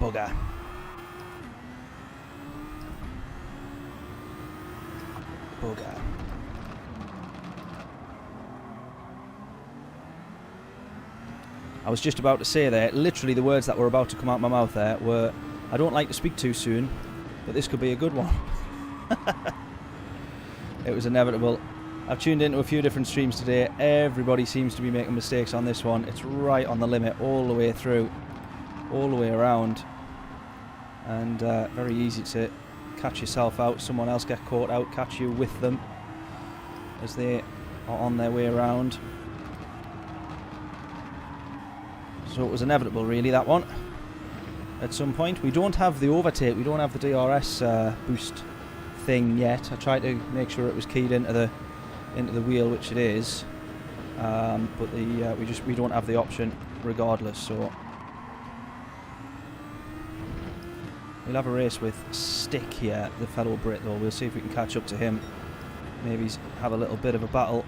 Bugger. Bugger. I was just about to say there, literally the words that were about to come out my mouth there were, I don't like to speak too soon, but this could be a good one. It was inevitable. I've tuned into a few different streams today. Everybody seems to be making mistakes on this one. It's right on the limit all the way through, all the way around. And very easy to catch yourself out. Someone else get caught out, catch you with them as they are on their way around. So it was inevitable, really, that one. At some point, we don't have the overtake, we don't have the DRS boost thing yet. I tried to make sure it was keyed into the wheel, which it is, but we don't have the option regardless. So we'll have a race with Stick here, the fellow Brit, though. We'll see if we can catch up to him. Maybe have a little bit of a battle.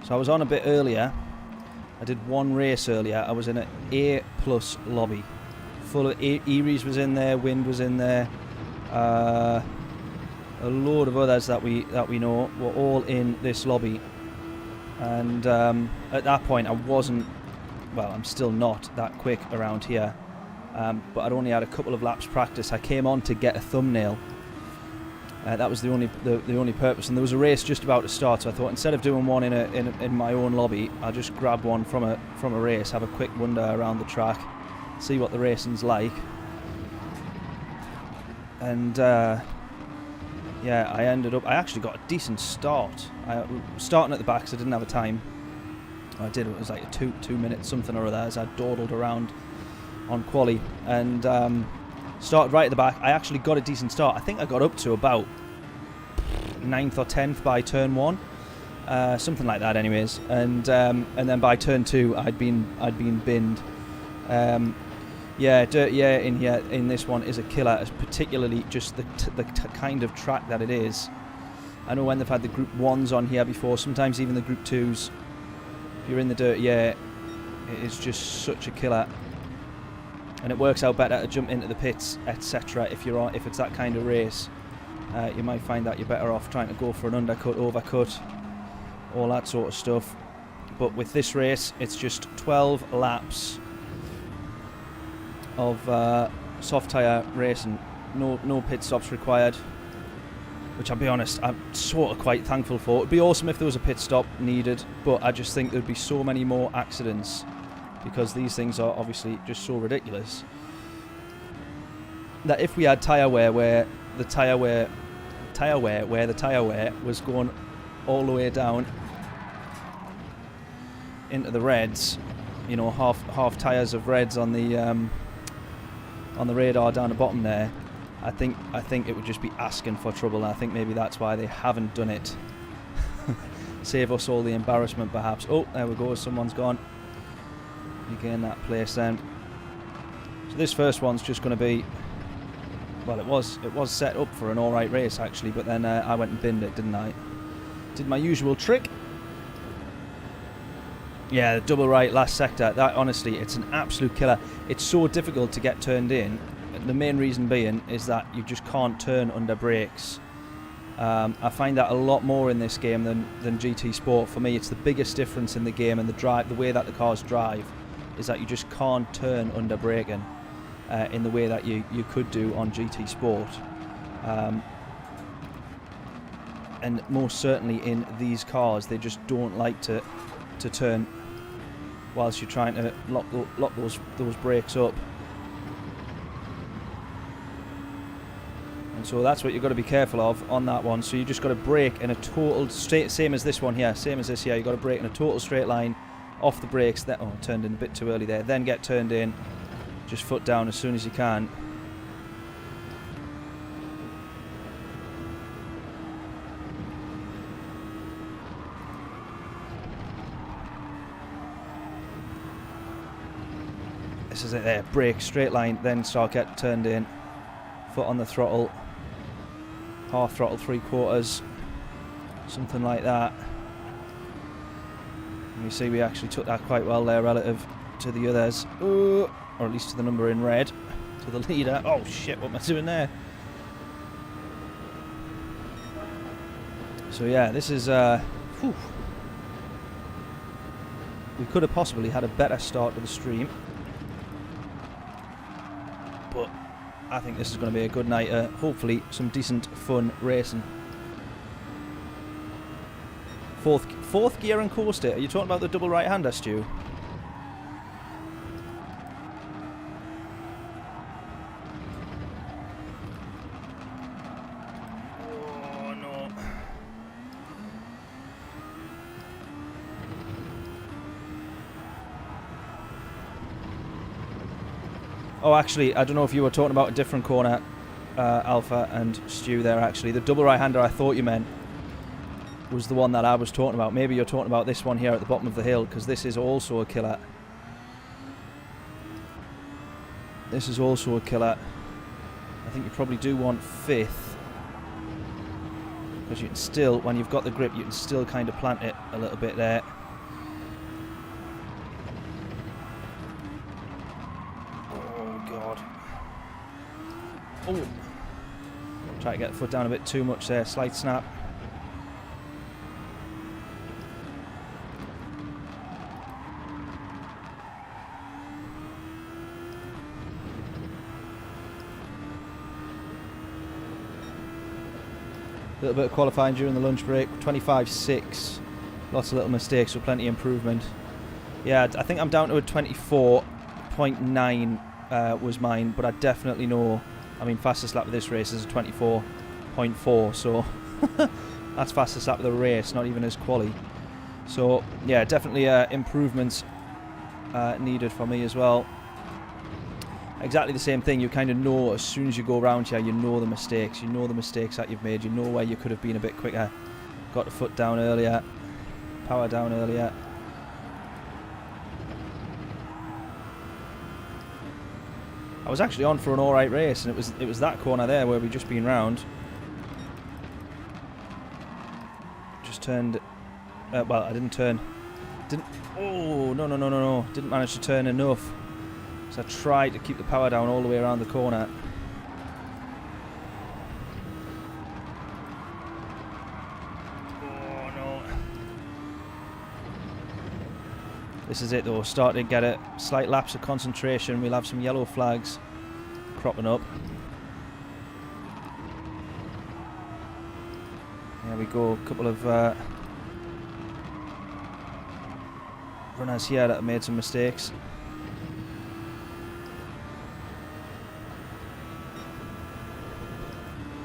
So I was on a bit earlier. I did one race earlier. I was in an A+ lobby. Full of Eries was in there, Wind was in there. A load of others that we know were all in this lobby. And at that point I wasn't, well, I'm still not that quick around here. But I'd only had a couple of laps practice. I came on to get a thumbnail. That was the only purpose, and there was a race just about to start. So I thought, instead of doing one in my own lobby, I'll just grab one from a race, have a quick wander around the track, see what the racing's like. And yeah, I actually got a decent start. Starting at the back, so I didn't have a time. I did. It was like a two minutes something or other as I dawdled around on quali, and started right at the back. I actually got a decent start. I think I got up to about 9th or 10th by turn 1, something like that, anyways. And then by turn 2, I'd been binned. Yeah, Dirt Yeah in here in this one is a killer, particularly just the kind of track that it is. I know when they've had the Group 1s on here before, sometimes even the Group 2s. If you're in the Dirt Yeah, it is just such a killer. And it works out better to jump into the pits, etc. If it's that kind of race, you might find that you're better off trying to go for an undercut, overcut, all that sort of stuff. But with this race, it's just 12 laps of soft tyre racing, no pit stops required, which I'll be honest, I'm sort of quite thankful for. It'd be awesome if there was a pit stop needed, but I just think there'd be so many more accidents, because these things are obviously just so ridiculous, that if we had tyre wear where the tyre wear was going all the way down into the reds, you know, half tyres of reds on the radar down the bottom there, I think it would just be asking for trouble, and I think maybe that's why they haven't done it. Save us all the embarrassment, perhaps. Oh, there we go, someone's gone. You gain that place then. So this first one's just going to be, well, it was set up for an alright race actually, but then I went and binned it, didn't I? Did my usual trick. Yeah, the double right last sector, that honestly, it's an absolute killer. It's so difficult to get turned in. The main reason being is that you just can't turn under brakes. I find that a lot more in this game than GT Sport. For me, it's the biggest difference in the game, and the way that the cars drive is that you just can't turn under braking in the way that you could do on GT Sport. And most certainly in these cars, they just don't like to turn whilst you're trying to lock those brakes up. And so that's what you've got to be careful of on that one. So you just got to brake in a total straight, same as this one here, same as this here. You've got to brake in a total straight line off the brakes. That, oh, turned in a bit too early there. Then get turned in, just foot down as soon as you can. This is it there, brake, straight line, then start get turned in, foot on the throttle, half throttle, 3/4, something like that. And you see we actually took that quite well there relative to the others. Or at least to the number in red. To the leader. Oh shit, what am I doing there? So yeah, this is... we could have possibly had a better start to the stream. But I think this is going to be a good night. Hopefully some decent fun racing. Fourth gear and coaster. Are you talking about the double right-hander, Stu? Oh no. Oh, actually, I don't know if you were talking about a different corner, Alpha and Stu there, actually. The double right-hander I thought you meant was the one that I was talking about. Maybe you're talking about this one here at the bottom of the hill, because this is also a killer. This is also a killer. I think you probably do want fifth, because you can still, when you've got the grip, you can still kind of plant it a little bit there. Oh god. Oh, try to get the foot down a bit too much there. Slight snap. A little bit of qualifying during the lunch break. 25.6. Lots of little mistakes, so plenty of improvement. Yeah, I think I'm down to a 24.9 was mine, but I definitely know, I mean, fastest lap of this race is a 24.4, so that's fastest lap of the race, not even as quali. So yeah, definitely improvements needed for me as well. Exactly the same thing. You kind of know as soon as you go around here, you know the mistakes. You know the mistakes that you've made. You know where you could have been a bit quicker. Got the foot down earlier. Power down earlier. I was actually on for an alright race, and it was that corner there where we just been round. Just turned. Well, I didn't turn. Didn't. Oh no! Didn't manage to turn enough. So I tried to keep the power down all the way around the corner. Oh no. This is it though, starting to get a slight lapse of concentration. We'll have some yellow flags cropping up. There we go, a couple of runners here that have made some mistakes.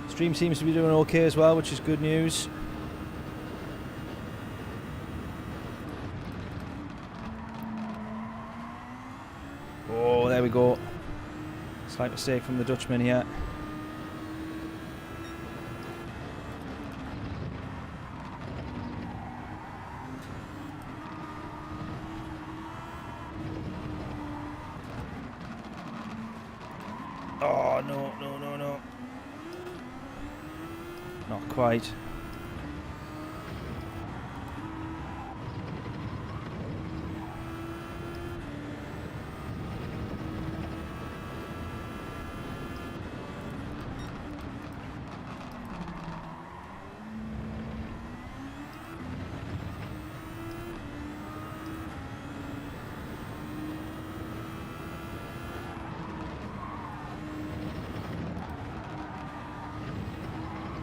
Stream seems to be doing okay as well, which is good news. Oh, there we go. Slight mistake from the Dutchman here. Oh, no. Not quite.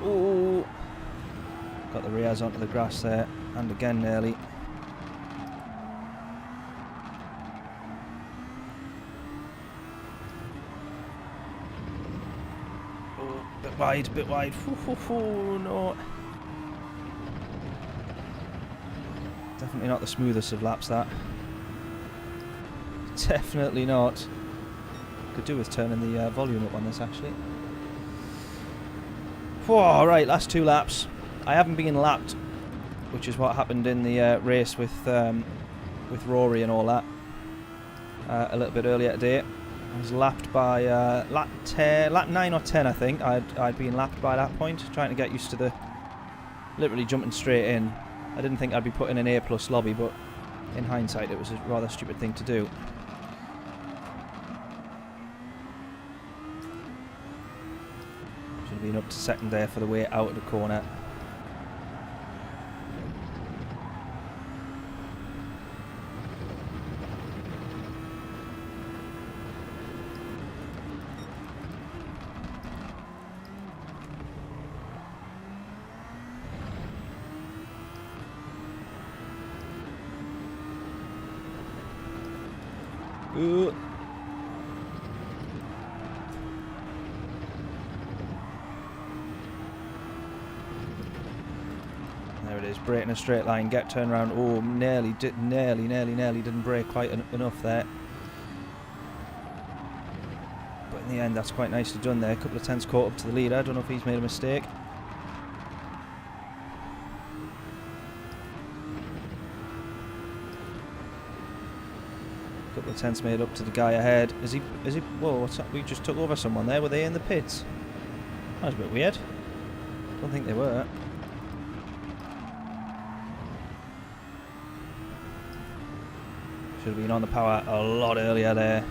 Oh, got the rears onto the grass there, and again nearly. Oh, bit wide. No. Definitely not the smoothest of laps, that. Definitely not. Could do with turning the volume up on this, actually. Whoa, right, last two laps. I haven't been lapped, which is what happened in the race with Rory and all that. A little bit earlier today. I was lapped by lap 9 or 10, I think. I'd been lapped by that point, trying to get used to the literally jumping straight in. I didn't think I'd be put in an A+ lobby, but In hindsight, it was a rather stupid thing to do. Should have been up to second there for the way out of the corner. Ooh. There it is, brake in a straight line, get turned around. Oh, nearly didn't brake quite enough there. But in the end, that's quite nicely done there. A couple of tenths caught up to the leader. I don't know if he's made a mistake. Couple of tenths made up to the guy ahead. Is he? Whoa, what's that? We just took over someone there. Were they in the pits? That was a bit weird. Don't think they were. Should have been on the power a lot earlier there.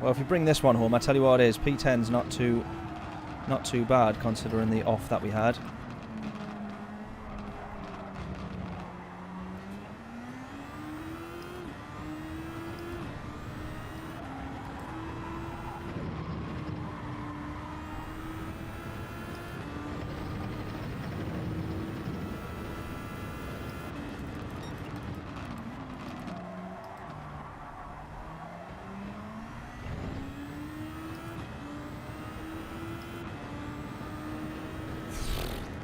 Well, if you bring this one home, I tell you what it is. P10's not too bad considering the off that we had.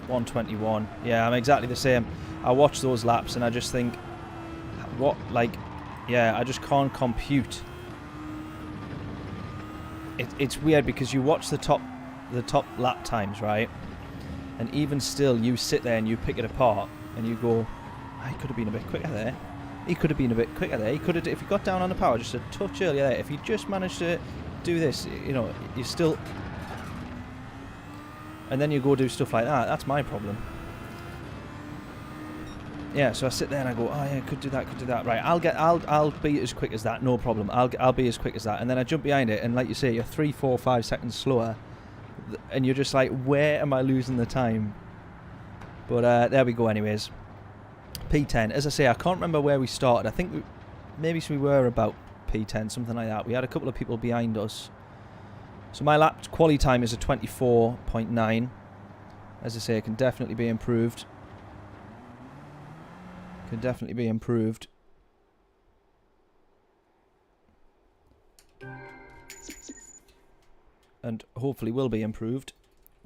.121. Yeah, I'm exactly the same. I watch those laps and I just think, I just can't compute. It's weird because you watch the top lap times, right? And even still, you sit there and you pick it apart and you go, he could have been a bit quicker there. He could have been a bit quicker there. He could have, if he got down on the power just a touch earlier there, if he just managed to do this, you know, you still. And then you go do stuff like that. That's my problem. Yeah, so I sit there and I go, oh yeah, could do that. Right, I'll be as quick as that, no problem. I'll be as quick as that. And then I jump behind it, and like you say, you're 3, 4, 5 seconds slower, and you're just like, where am I losing the time? But there we go, anyways. P10. As I say, I can't remember where we started. I think maybe we were about P10, something like that. We had a couple of people behind us. So my lap quali time is a 24.9. As I say, it can definitely be improved. Can definitely be improved. And hopefully will be improved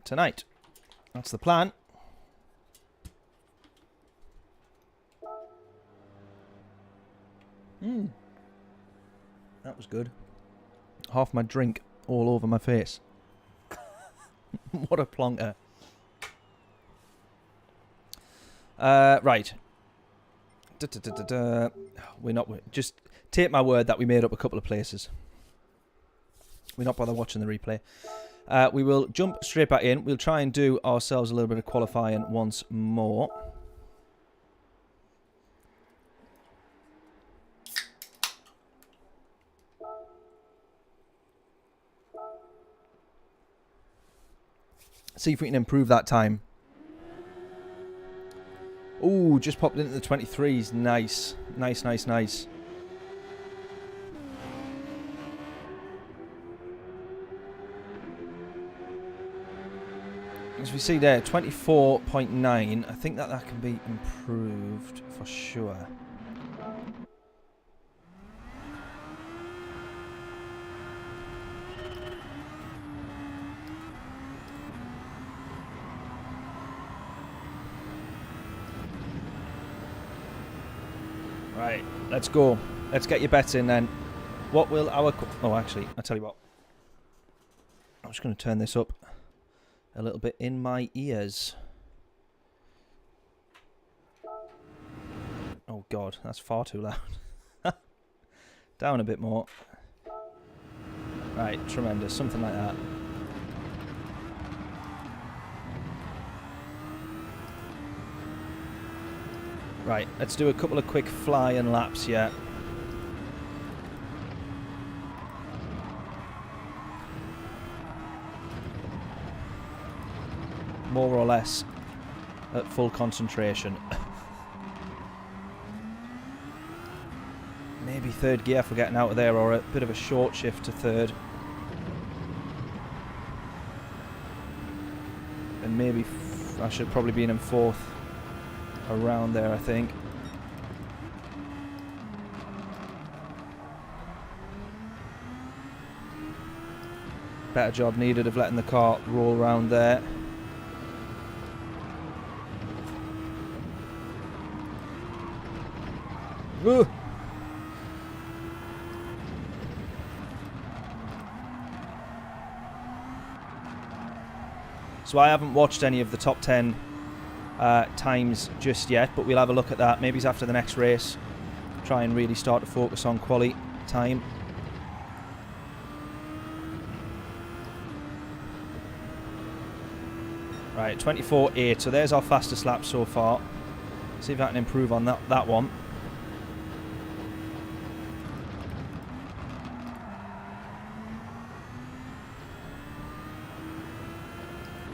tonight. That's the plan. That was good. Half my drink all over my face. What a plonker. Right. We're not. Just take my word that we made up a couple of places. We're not bothered watching the replay. We will jump straight back in. We'll try and do ourselves a little bit of qualifying once more. See if we can improve that time. Ooh, just popped into the 23s. Nice. Nice, nice, nice. As we see there, 24.9. I think that can be improved for sure. Right, let's go. Let's get your bets in then. What will our... Oh, actually, I'll tell you what. I'm just going to turn this up a little bit in my ears. Oh, God, that's far too loud. Down a bit more. Right, tremendous. Something like that. Right, let's do a couple of quick flying laps here. More or less at full concentration. Maybe third gear for getting out of there, or a bit of a short shift to third. And maybe I should probably be in fourth. Around there, I think. Better job needed of letting the car roll around there. Ooh. So I haven't watched any of the top 10 times just yet, but we'll have a look at that. Maybe it's after the next race. Try and really start to focus on quali time. Right, 24.8. So there's our fastest lap so far. See if I can improve on that one.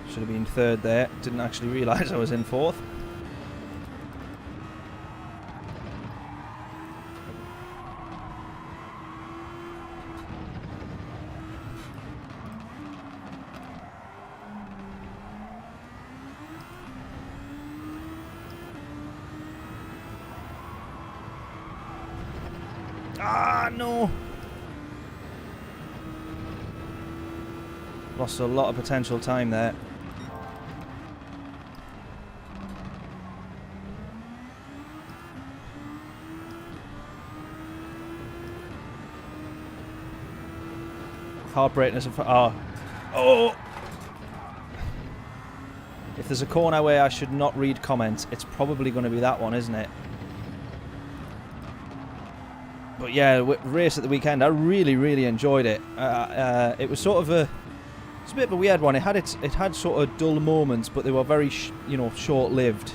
Should have been third there. Didn't actually realise I was in fourth. Ah, no! Lost a lot of potential time there. Heartbreaking. Oh! If there's a corner where I should not read comments, it's probably going to be that one, isn't it? But yeah, race at the weekend, I really enjoyed it. It was sort of it's a bit of a weird one. It had sort of dull moments, but they were very short-lived.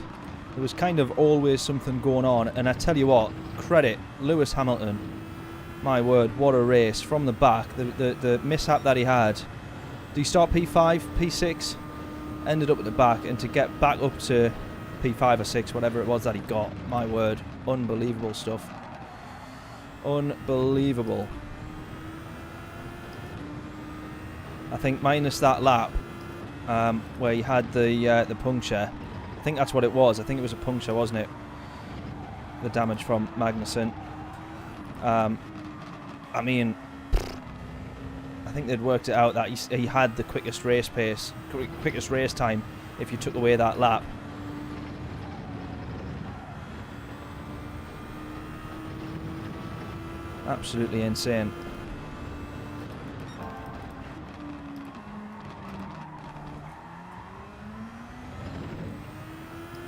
There was kind of always something going on, and I tell you what, credit Lewis Hamilton. My word, what a race from the back. The mishap that he had. Did he start P5, P6? Ended up at the back, and to get back up to P5 or 6, whatever it was that he got. My word, unbelievable stuff. Unbelievable. I think minus that lap where he had the puncture. I think that's what it was. I think it was a puncture, wasn't it? The damage from Magnussen. I mean, I think they'd worked it out that he had the quickest race pace, quickest race time if you took away that lap. Absolutely insane.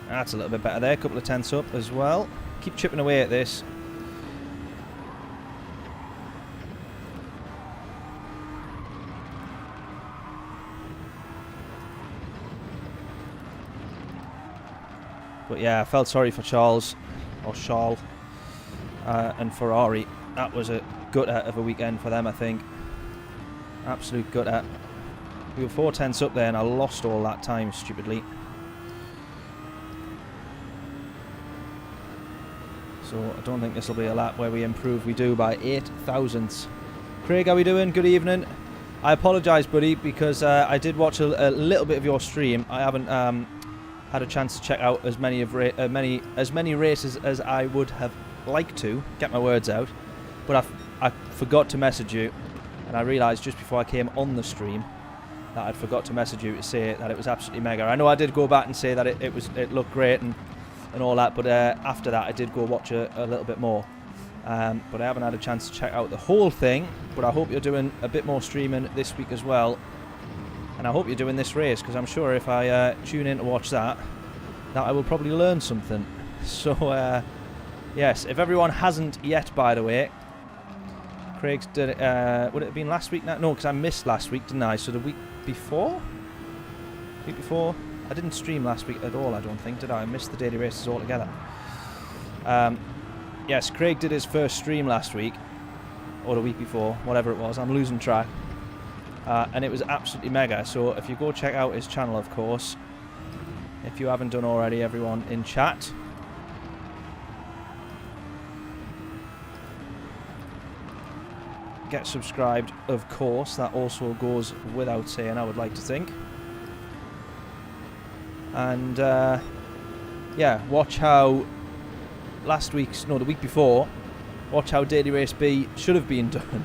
That's a little bit better there. A couple of tenths up as well. Keep chipping away at this. But yeah, I felt sorry for Charles, or Charles, and Ferrari. That was a gutter of a weekend for them, I think. Absolute gutter. We were 4 tenths up there and I lost all that time, stupidly. So I don't think this will be a lap where we improve. We do by 8 thousandths. Craig, how we doing? Good evening. I apologise, buddy, because I did watch a little bit of your stream. I haven't had a chance to check out as many races as I would have liked to. Get my words out. But I forgot to message you, and I realised just before I came on the stream that I'd forgot to message you to say that it was absolutely mega. I know I did go back and say that it looked great and all that, but after that I did go watch a little bit more. But I haven't had a chance to check out the whole thing. But I hope you're doing a bit more streaming this week as well, and I hope you're doing this race, because I'm sure if I tune in to watch that I will probably learn something. So yes, if everyone hasn't yet, by the way, Craig's did it, would it have been last week now? No, because I missed last week, didn't I? So the week before? I didn't stream last week at all, I don't think, did I? I missed the daily races altogether. Yes, Craig did his first stream last week, or the week before, whatever it was. I'm losing track. And it was absolutely mega. So if you go check out his channel, of course, if you haven't done already, everyone in chat. Get subscribed, of course. That also goes without saying, I would like to think. And yeah, watch how the week before, watch how Daily Race B should have been done.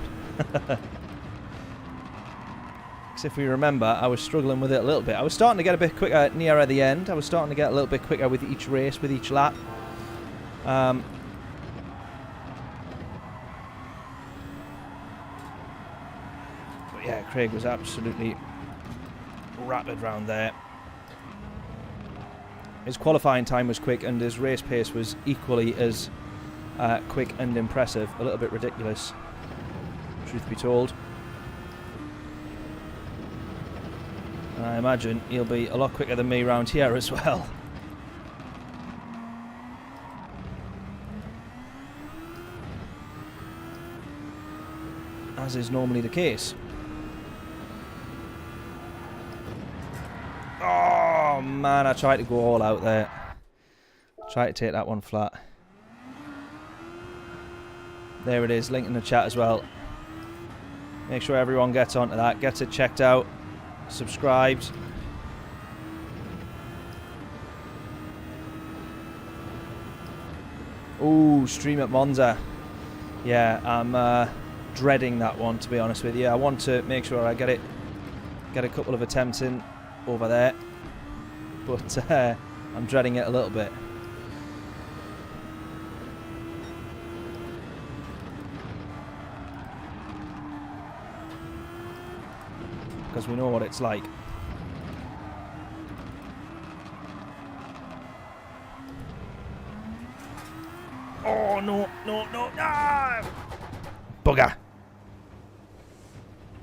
Because if we remember, I was struggling with it a little bit. I was starting to get a bit quicker nearer the end. I was starting to get a little bit quicker with each race, with each lap. But yeah, Craig was absolutely rapid round there. His qualifying time was quick, and his race pace was equally as quick and impressive. A little bit ridiculous, truth be told. And I imagine he'll be a lot quicker than me round here as well. As is normally the case. Oh man, I tried to go all out there. Tried to take that one flat. There it is, link in the chat as well. Make sure everyone gets onto that, gets it checked out, subscribed. Ooh, stream at Monza. Yeah, I'm dreading that one, to be honest with you. I want to make sure I get a couple of attempts in over there, but I'm dreading it a little bit. Because we know what it's like. Oh, no, no, no, no! Bugger!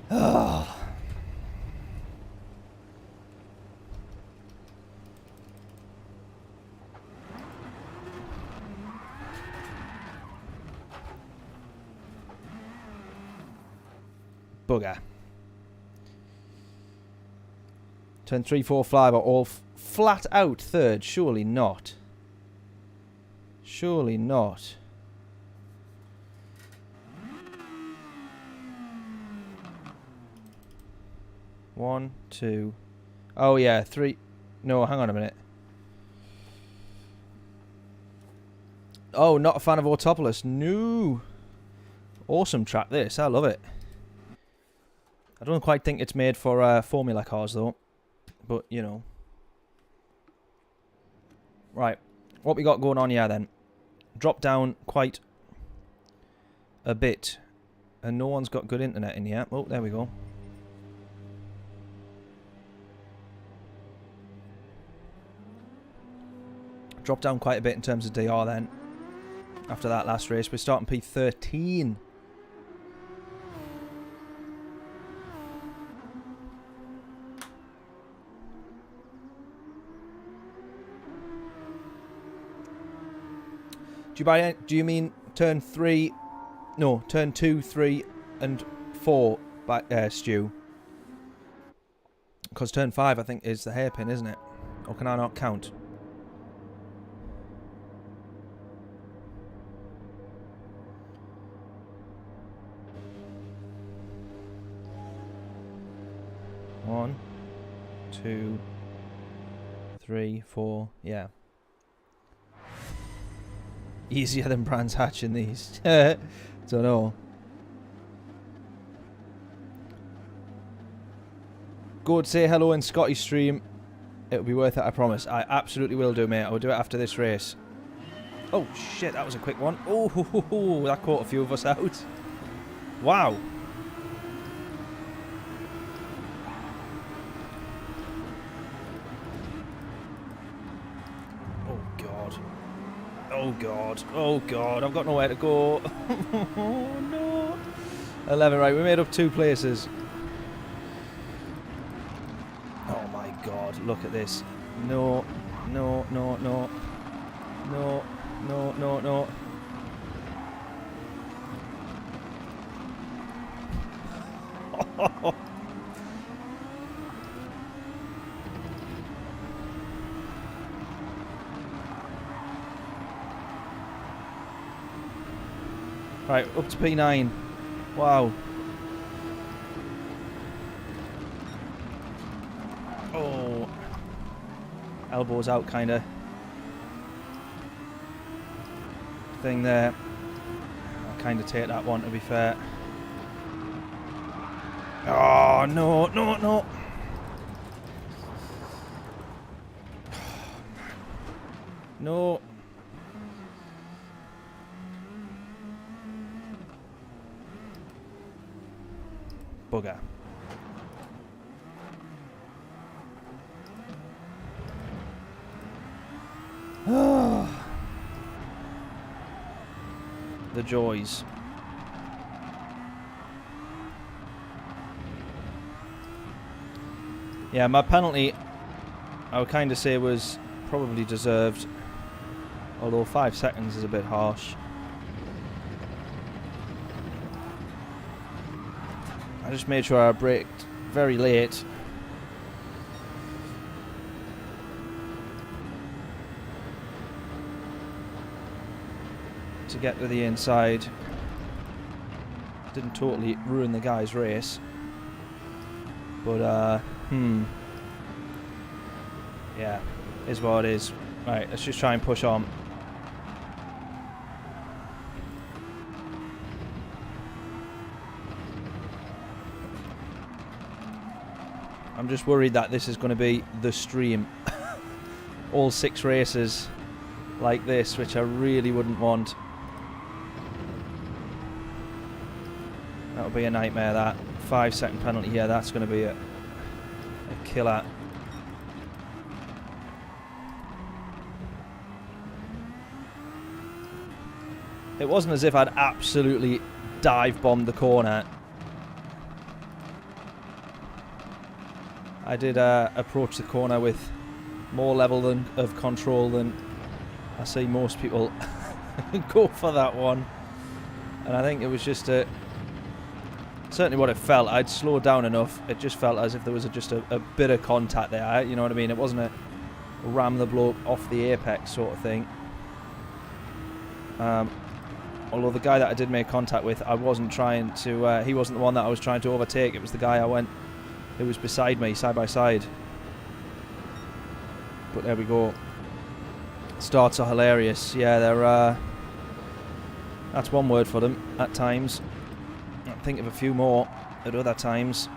Oh. Bugger. Turn 3, 4, 5 are all flat out third. Surely not. Surely not. One, two. Oh yeah, three. No, hang on a minute. Oh, not a fan of Autopolis. No. Awesome track this. I love it. I don't quite think it's made for Formula cars though. But, you know. Right. What we got going on here then? Drop down quite a bit. And no one's got good internet in here. Oh, there we go. Drop down quite a bit in terms of DR then. After that last race. We're starting P13. Do you mean turn 3? No, turn 2, 3, and 4, Stu. Because turn 5, I think, is the hairpin, isn't it? Or can I not count? One, 2, 3, 4, yeah. Easier than Brands Hatch in these. Don't know. Go and say hello in Scotty's stream. It'll be worth it, I promise. I absolutely will do, mate. I will do it after this race. Oh, shit, that was a quick one. Oh, that caught a few of us out. Wow. Oh god, oh god, I've got nowhere to go. Oh no. 11, right, we made up 2 places. Oh my god, look at this. No, no, no, no. No. No, no, no. Right, up to P9. Wow. Oh. Elbows out kind of thing there. I'll kind of take that one, to be fair. Oh, no, no, no. No. Bugger. The joys. Yeah, my penalty, I would kind of say, was probably deserved. Although 5 seconds is a bit harsh. I just made sure I braked very late. To get to the inside. Didn't totally ruin the guy's race. But, yeah, is what it is. Right, let's just try and push on. I'm just worried that this is going to be the stream. All 6 races like this, which I really wouldn't want. That'll be a nightmare, that. 5 second penalty here, that's going to be a killer. It wasn't as if I'd absolutely dive bombed the corner. I did approach the corner with more level of control than I see most people go for that one. And I think it was just certainly what it felt. I'd slowed down enough. It just felt as if there was just a bit of contact there. You know what I mean? It wasn't a ram the bloke off the apex sort of thing. Although the guy that I did make contact with, I wasn't trying to... he wasn't the one that I was trying to overtake. It was the guy who was beside me, side by side. But there we go. Starts are hilarious. Yeah, they're... that's one word for them at times. I think of a few more at other times.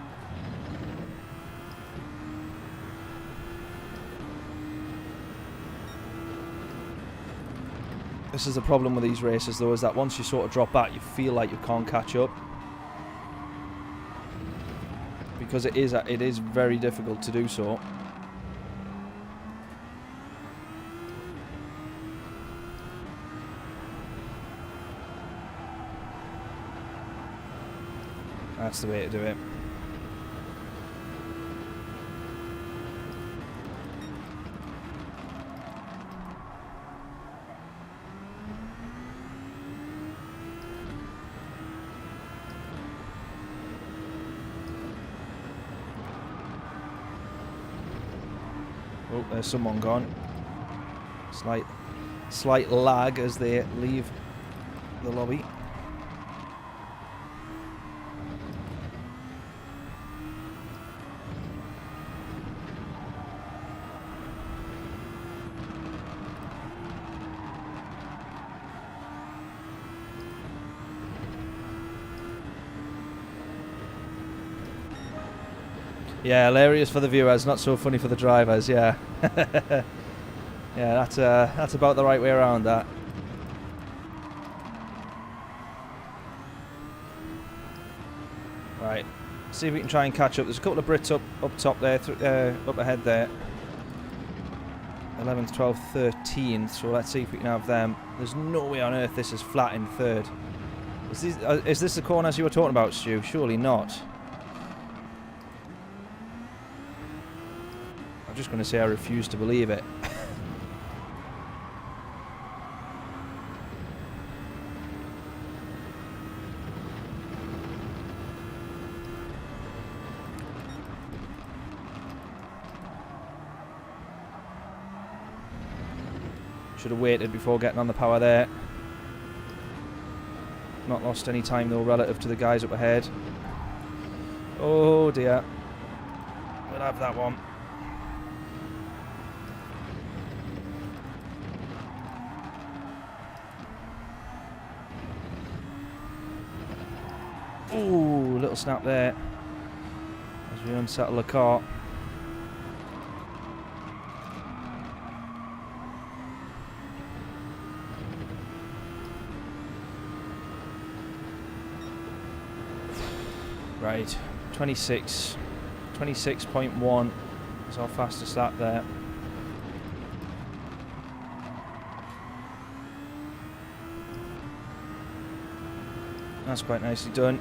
This is the problem with these races, though, is that once you sort of drop back, you feel like you can't catch up. Because it is very difficult to do so. That's the way to do it. Oh, there's someone gone. Slight lag as they leave the lobby. Yeah, hilarious for the viewers, not so funny for the drivers, yeah. Yeah, that's about the right way around, that. Right, see if we can try and catch up. There's a couple of Brits up top there, up ahead there. 11th, 12th, 13th, so let's see if we can have them. There's no way on earth this is flat in third. Is this the corners you were talking about, Stu? Surely not. I'm just going to say I refuse to believe it. Should have waited before getting on the power there. Not lost any time though relative to the guys up ahead. Oh dear. We'll have that one. Ooh, little snap there as we unsettle the car. Right, 26.1 is our fastest lap there. That's quite nicely done.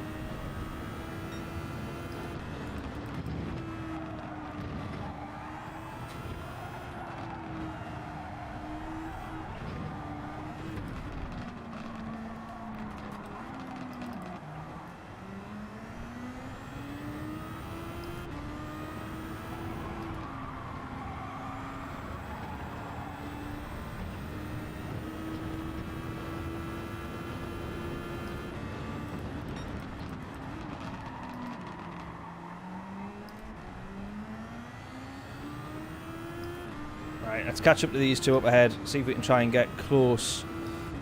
Right, let's catch up to these two up ahead, see if we can try and get close,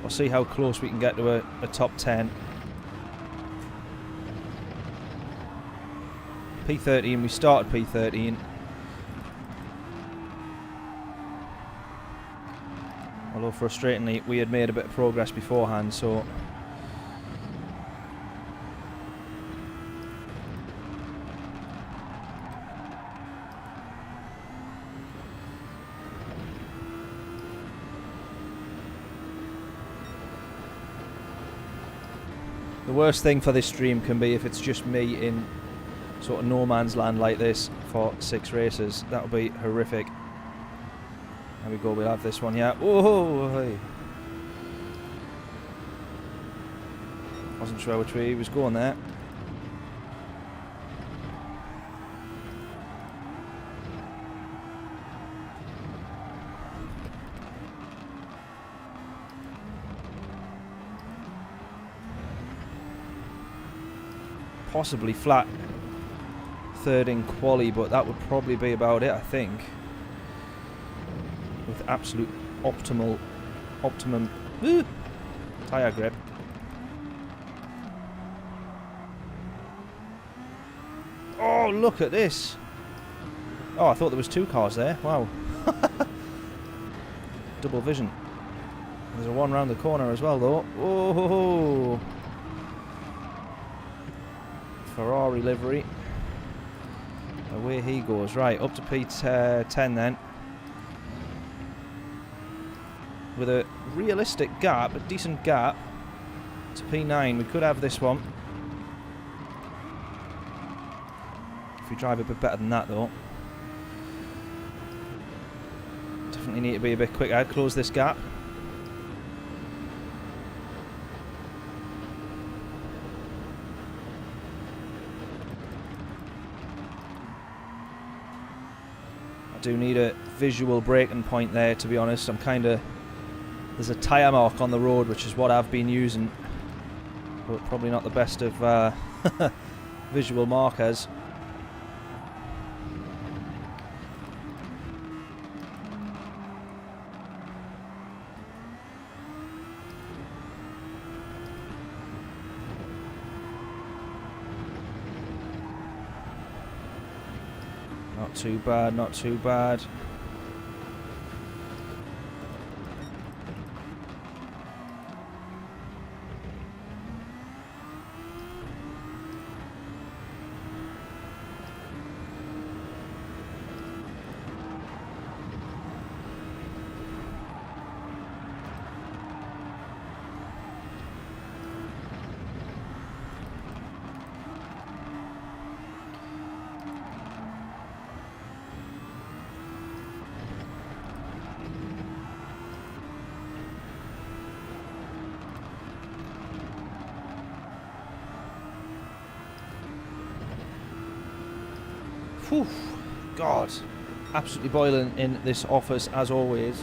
or see how close we can get to a top 10. P13, we started P13. Although frustratingly, we had made a bit of progress beforehand, so... The worst thing for this stream can be if it's just me in sort of no man's land like this for 6 races. That would be horrific. There we go, we'll have this one, yeah. Whoa! Hey. Wasn't sure which way he was going there. Possibly flat 3rd in quali, but that would probably be about it, I think. With absolute optimum tyre grip. Oh, look at this! Oh, I thought there was 2 cars there. Wow. Double vision. There's a one round the corner as well, though. Oh. Ferrari livery. Away he goes. Right, up to P10 then. With a realistic gap, a decent gap to P9. We could have this one. If we drive a bit better than that though. Definitely need to be a bit quicker. I'd close this gap. I do need a visual braking point there, to be honest. I'm kind of... There's a tyre mark on the road, which is what I've been using. But probably not the best of visual markers. Not too bad, not too bad. Whew, God, absolutely boiling in this office as always.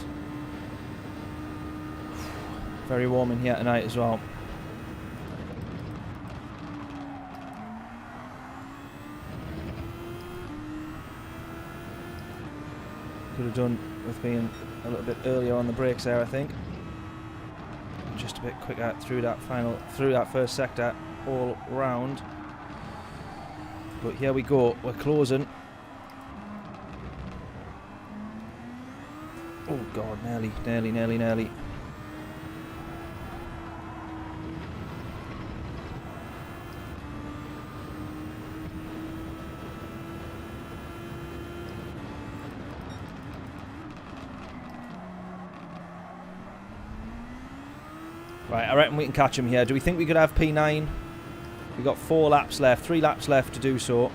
Very warm in here tonight as well. Could have done with being a little bit earlier on the brakes there, I think. Just a bit quicker through that first sector all round. But here we go, we're closing. Oh God, nearly. Right, I reckon we can catch him here. Do we think we could have P9? We've got 4 laps left, 3 laps left to do so.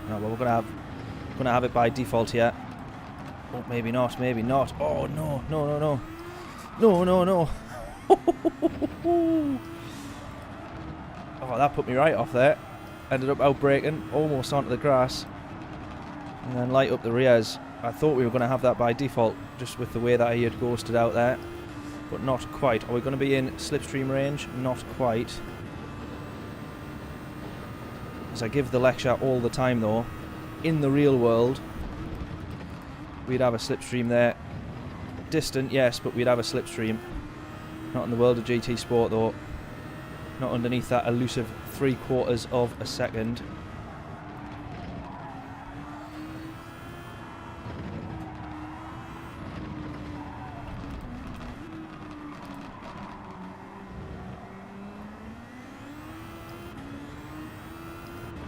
No, well, we're gonna have it by default here. Oh, maybe not, maybe not. Oh no. Oh, that put me right off there. Ended up out braking, almost onto the grass. And then light up the rears. I thought we were going to have that by default, just with the way that he had ghosted out there. But not quite. Are we going to be in slipstream range? Not quite. As I give the lecture all the time though, in the real world, we'd have a slipstream there. Distant, yes, but we'd have a slipstream. Not in the world of GT Sport though. Not underneath that elusive 3/4 of a second.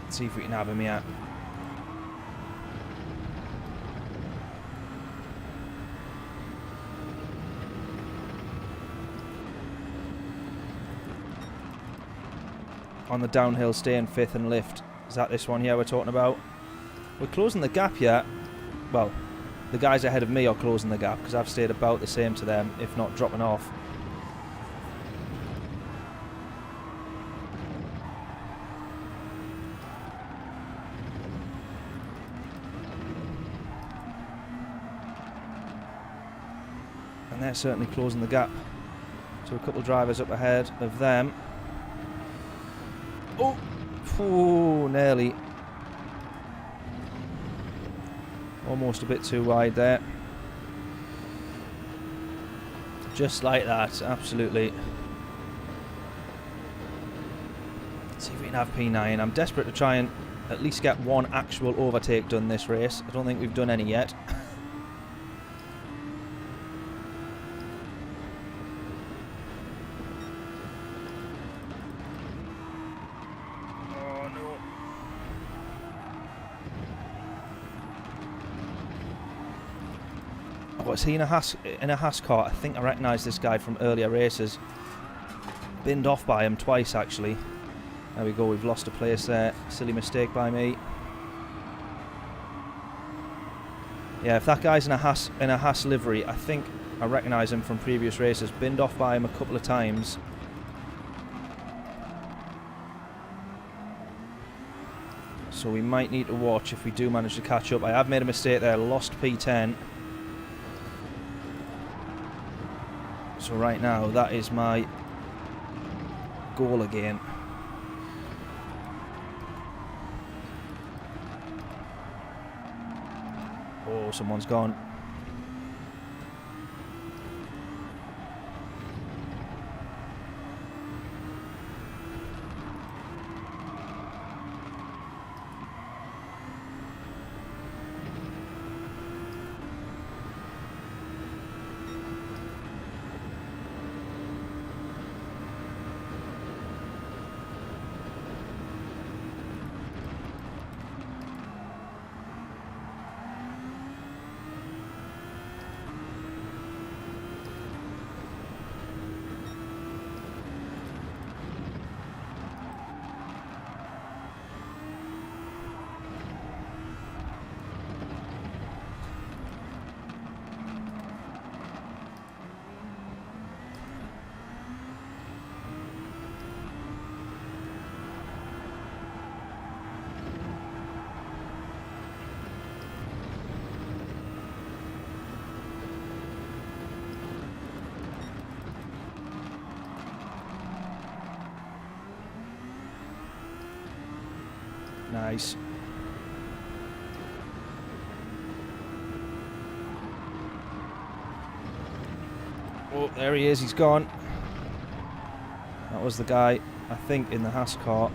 Let's see if we can have him here. On the downhill, staying 5th and lift. Is that this one here we're talking about? We're closing the gap here. Well, the guys ahead of me are closing the gap because I've stayed about the same to them, if not dropping off. And they're certainly closing the gap to a couple of drivers up ahead of them. Oh, ooh, nearly. Almost a bit too wide there. Just like that, absolutely. Let's see if we can have P9. I'm desperate to try and at least get one actual overtake done this race. I don't think we've done any yet. Was he in a Haas car? I think I recognise this guy from earlier races. Binned off by him twice actually. There we go, we've lost a place there. Silly mistake by me. Yeah, if that guy's in a Haas livery, I think I recognise him from previous races. Binned off by him a couple of times. So we might need to watch if we do manage to catch up. I have made a mistake there, lost P10. So right now, that is my goal again. Oh, someone's gone. Nice. Oh, there he is. He's gone. That was the guy, I think, in the Haas car.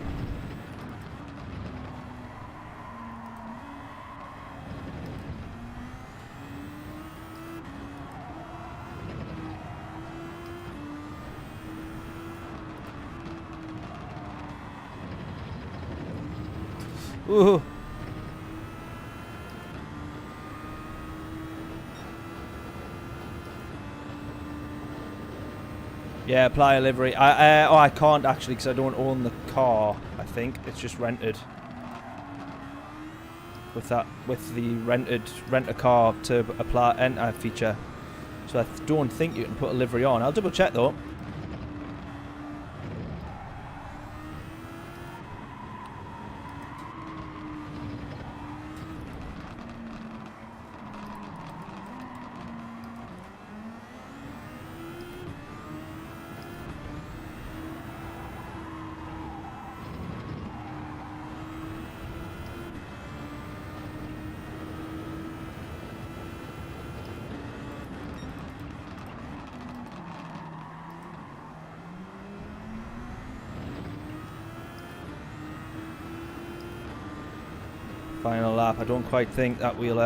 Ooh. Yeah, apply a livery. I can't actually because I don't own the car. I think it's just rented. With the rent a car to apply enter feature. So I don't think you can put a livery on. I'll double check though. Final lap. I don't quite think that we'll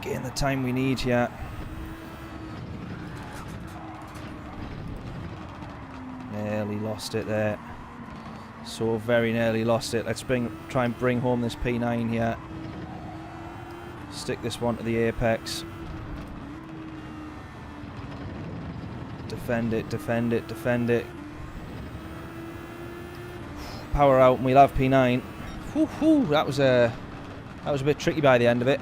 gain the time we need here. Nearly lost it there. So very nearly lost it. Let's try and bring home this P9 here. Stick this one to the apex. Defend it, defend it, defend it. Power out and we'll have P9. Whew, that was a bit tricky by the end of it.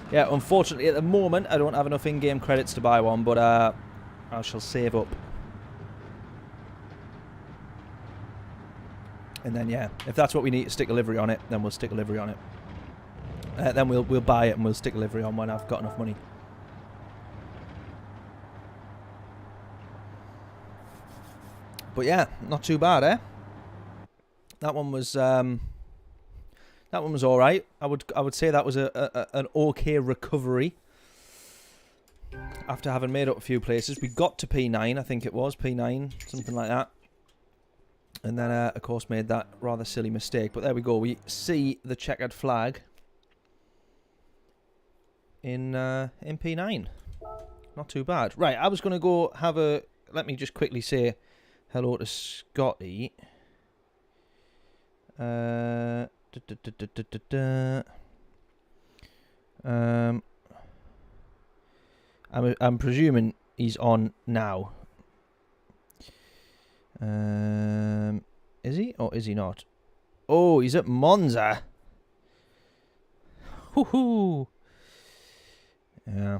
Yeah, unfortunately at the moment I don't have enough in-game credits to buy one, but I shall save up. And then yeah, if that's what we need to stick a livery on it, then we'll stick a livery on it. Then we'll buy it and we'll stick a livery on when I've got enough money. But yeah, not too bad, eh? That one was all right. I would say that was an okay recovery after having made up a few places. We got to P9, I think it was P9, something like that, and then of course made that rather silly mistake. But there we go. We see the checkered flag in P9. Not too bad. Right, I was going to go have a. Let me just quickly say hello to Scotty. I'm presuming he's on now. Is he or is he not? Oh, he's at Monza. Woohoo! Yeah.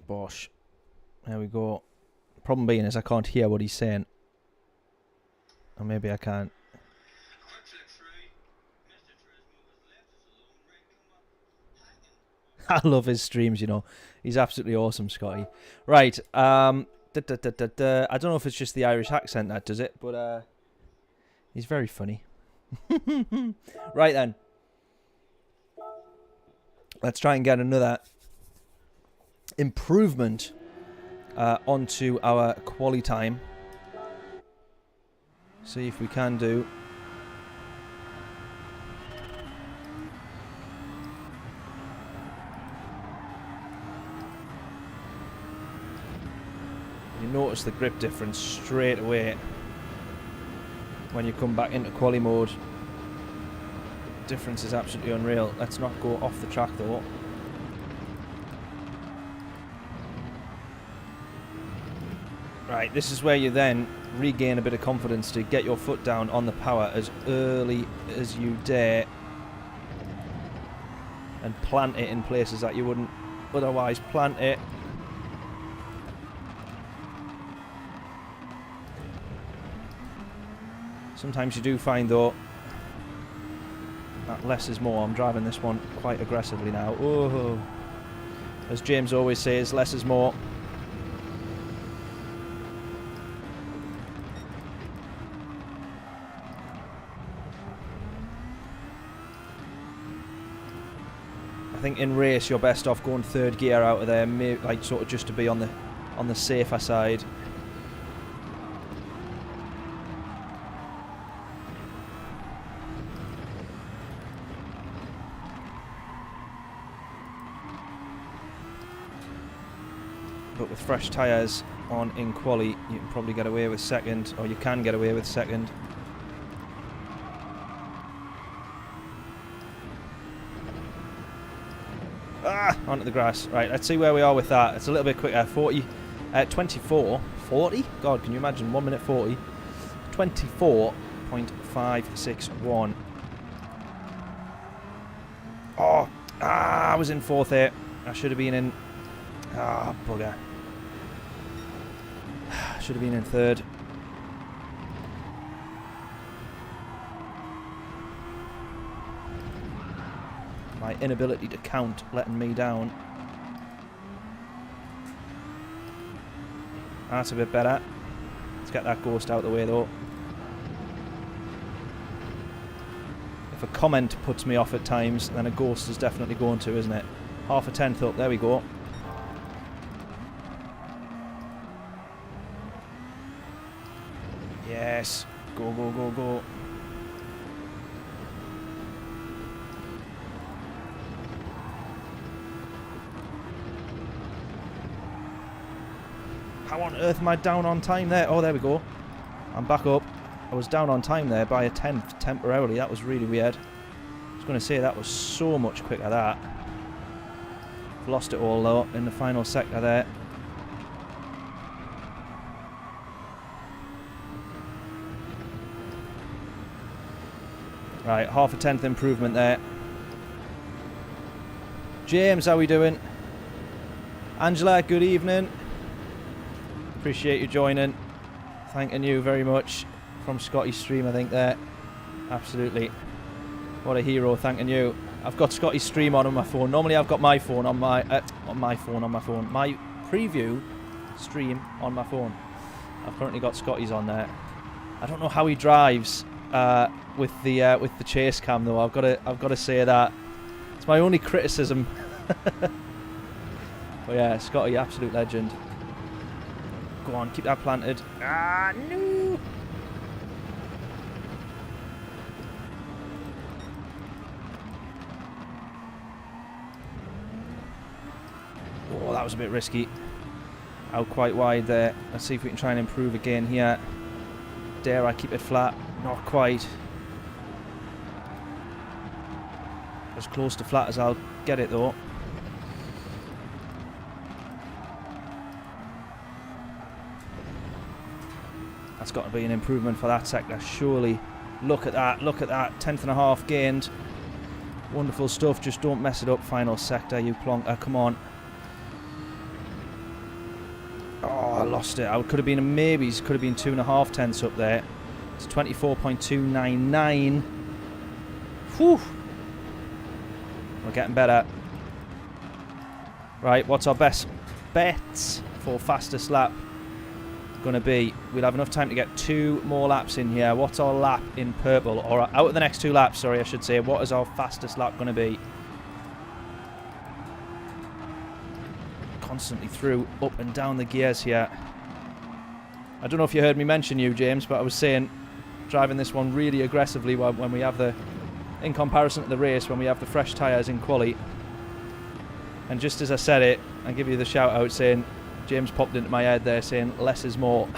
Bosh. There we go. Problem being is I can't hear what he's saying. Or maybe I can't. I love his streams, you know. He's absolutely awesome, Scotty. Right. I don't know if it's just the Irish accent that does it, but he's very funny. Right then. Let's try and get another improvement onto our quali time. See if we can do. You notice the grip difference straight away when you come back into quali mode. Difference is absolutely unreal. Let's not go off the track though. Right, this is where you then regain a bit of confidence to get your foot down on the power as early as you dare and plant it in places that you wouldn't otherwise plant it. Sometimes you do find though that less is more. I'm driving this one quite aggressively now. Oh, as James always says, less is more. I think in race you're best off going third gear out of there, like sort of just to be on the safer side. But with fresh tyres on in quali, you can probably get away with second, or you can get away with second. Onto the grass. Right, let's see where we are with that. It's a little bit quicker. 24. 40? God, can you imagine? 1 minute 40. 24.561. Oh, I was in fourth here. I should have been in... bugger. Should have been in third. My inability to count letting me down. That's a bit better. Let's get that ghost out of the way though. If a comment puts me off at times, then a ghost is definitely going to, isn't it? Half a tenth up, there we go. Yes, go, go, go, go. How on earth am I down on time there? Oh, there we go. I'm back up. I was down on time there by a tenth temporarily. That was really weird. I was going to say that was so much quicker, that. Lost it all though in the final sector there. Right, half a tenth improvement there. James, how we doing? Angela, good evening. Appreciate you joining. Thanking you very much from Scotty's stream, I think there. Absolutely. What a hero, thanking you. I've got Scotty's stream on my phone. Normally I've got my phone on my my preview stream on my phone. I've currently got Scotty's on there. I don't know how he drives with the chase cam though. I've got to say that. It's my only criticism. But yeah, Scotty, absolute legend. Go on, keep that planted. Ah, no! Oh, that was a bit risky. Out quite wide there. Let's see if we can try and improve again here. Dare I keep it flat? Not quite. As close to flat as I'll get it though. That's got to be an improvement for that sector, surely. Look at that, look at that. 10.5 gained. Wonderful stuff, just don't mess it up. Final sector, you plonker, come on. Oh, I lost it. I could have been a maybes, could have been 2.5 tenths up there. It's 24.299. Whew. We're getting better. Right, what's our best bets for fastest lap gonna be? We'll have enough time to get 2 more laps in here. What's our lap in purple? Or out of the next 2 laps, sorry, I should say. What is our fastest lap gonna be? Constantly through up and down the gears here. I don't know if you heard me mention you, James, but I was saying driving this one really aggressively when we have the, in comparison to the race, when we have the fresh tyres in quali. And just as I said it, I give you the shout out saying, James popped into my head there saying less is more.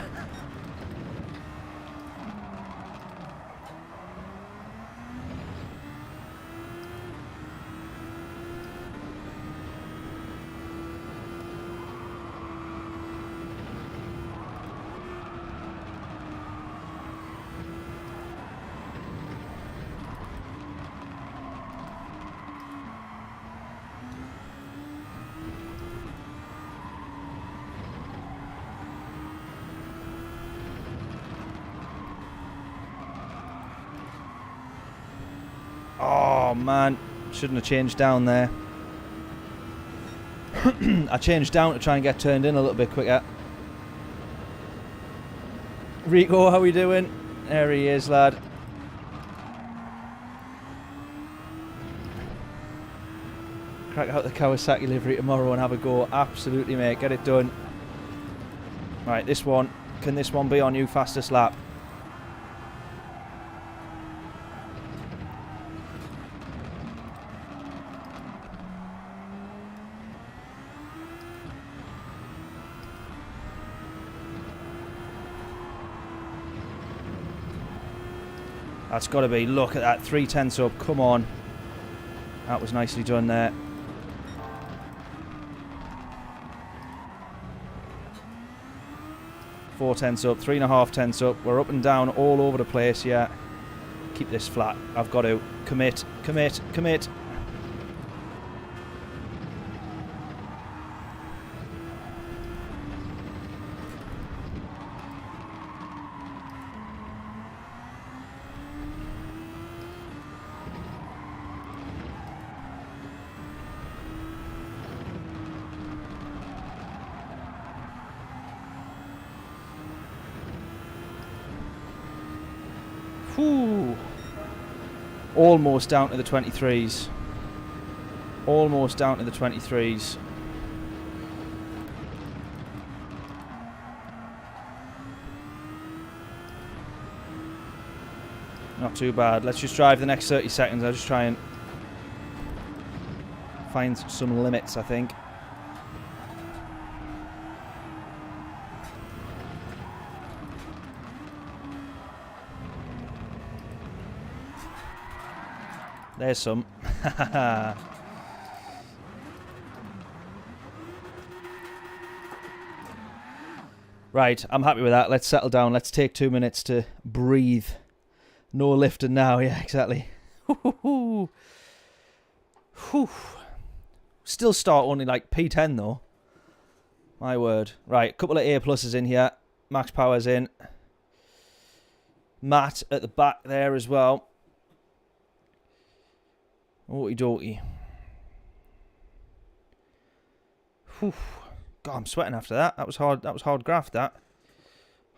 Oh man, shouldn't have changed down there. I changed down to try and get turned in a little bit quicker. Rico, how we doing? There he is, lad. Crack out the Kawasaki livery tomorrow and have a go. Absolutely, mate. Get it done. Right, this one. Can this one be on you fastest lap? That's got to be. Look at that. 3/10 up. Come on. That was nicely done there. Four tenths up, 3.5 tenths up. We're up and down all over the place, yeah. Keep this flat. I've got to commit, commit, commit. Whew. Almost down to the 23s. Almost down to the 23s. Not too bad. Let's just drive the next 30 seconds. I'll just try and find some limits, I think. There's some. Right, I'm happy with that. Let's settle down. Let's take 2 minutes to breathe. No lifting now. Yeah, exactly. Still start only like P10 though. My word. Right, a couple of A pluses in here. Max power's in. Matt at the back there as well. Okie dokie. Whew. God, I'm sweating after that. That was hard. That was hard graft. That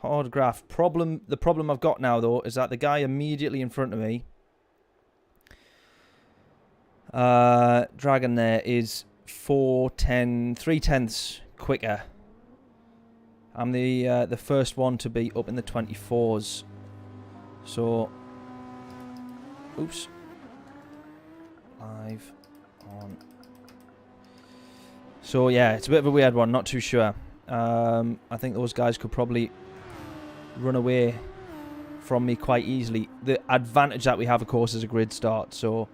hard graft. The problem I've got now though is that the guy immediately in front of me, Dragon there, is 3/10 quicker. I'm the first one to be up in the 24s. So, oops. Live on. So yeah, it's a bit of a weird one, not too sure. I think those guys could probably run away from me quite easily. The advantage that we have, of course, is a grid start, so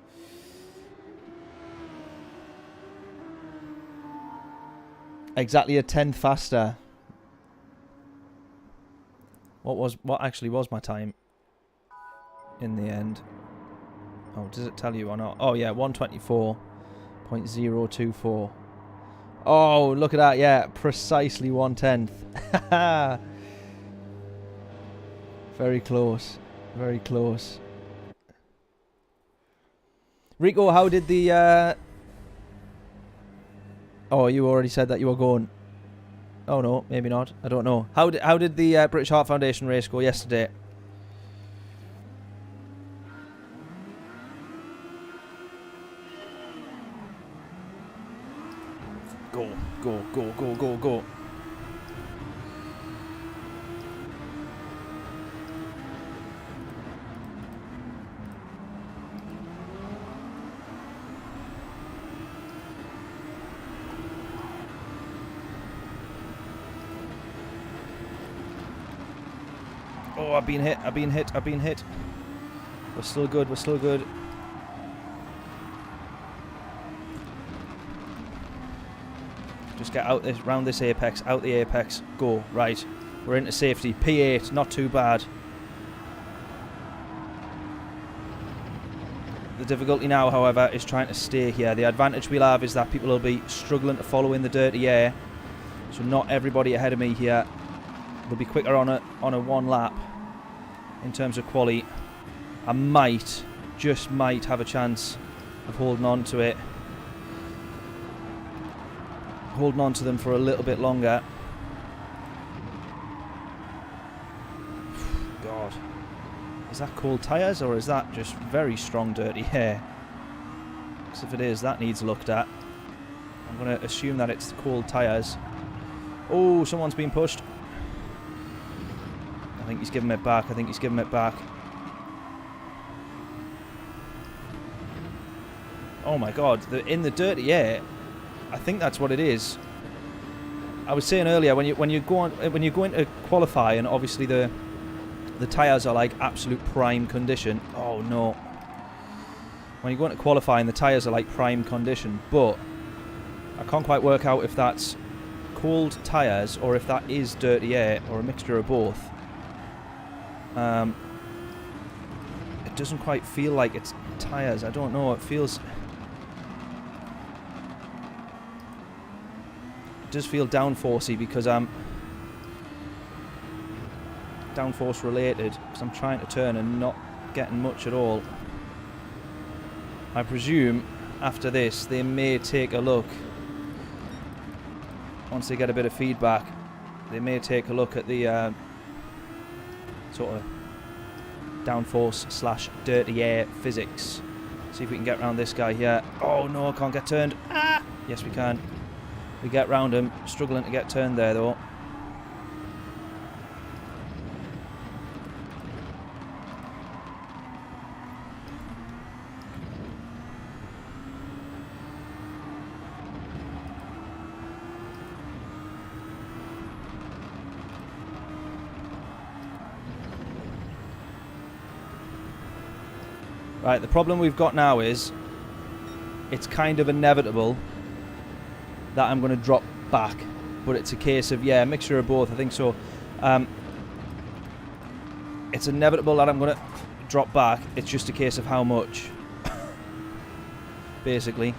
exactly a 10th faster. What actually was my time in the end? Oh, does it tell you or not? Oh, yeah, 124.024. Oh, look at that. Yeah, precisely 1/10. Very close. Very close. Rico, how did the... Oh, you already said that you were going... Oh, no, maybe not. I don't know. How did the British Heart Foundation race go yesterday? Go, go, go, go, go, go. Oh, I've been hit, I've been hit, I've been hit. We're still good, we're still good. Just get out this, round this apex, out the apex, go. Right, we're into safety. P8, not too bad. The difficulty now, however, is trying to stay here. The advantage we'll have is that people will be struggling to follow in the dirty air. So not everybody ahead of me here. They'll be quicker on a one lap in terms of quality. I might, just might have a chance of holding on to it. Holding on to them for a little bit longer. God. Is that cold tyres or is that just very strong dirty air? Because if it is, that needs looked at. I'm going to assume that it's the cold tyres. Oh, someone's been pushed. I think he's giving it back. I think he's giving it back. Oh my God, in the dirty air, I think that's what it is. I was saying earlier, when you go into qualify, and obviously the tyres are like absolute prime condition. Oh no. When you go into qualifying, the tyres are like prime condition, but I can't quite work out if that's cold tyres or if that is dirty air or a mixture of both. It doesn't quite feel like it's tyres. I don't know. It does feel downforcey because I'm downforce related, because I'm trying to turn and not getting much at all. I presume after this they may take a look, once they get a bit of feedback, they may take a look at the sort of downforce / dirty air physics. See if we can get around this guy here. Oh no, I can't get turned. Ah! Yes we can. We get round him, struggling to get turned there though. Right, the problem we've got now is it's kind of inevitable that I'm going to drop back, but it's a case of, yeah, a mixture of both, I think so. It's inevitable that I'm going to drop back, it's just a case of how much. Basically,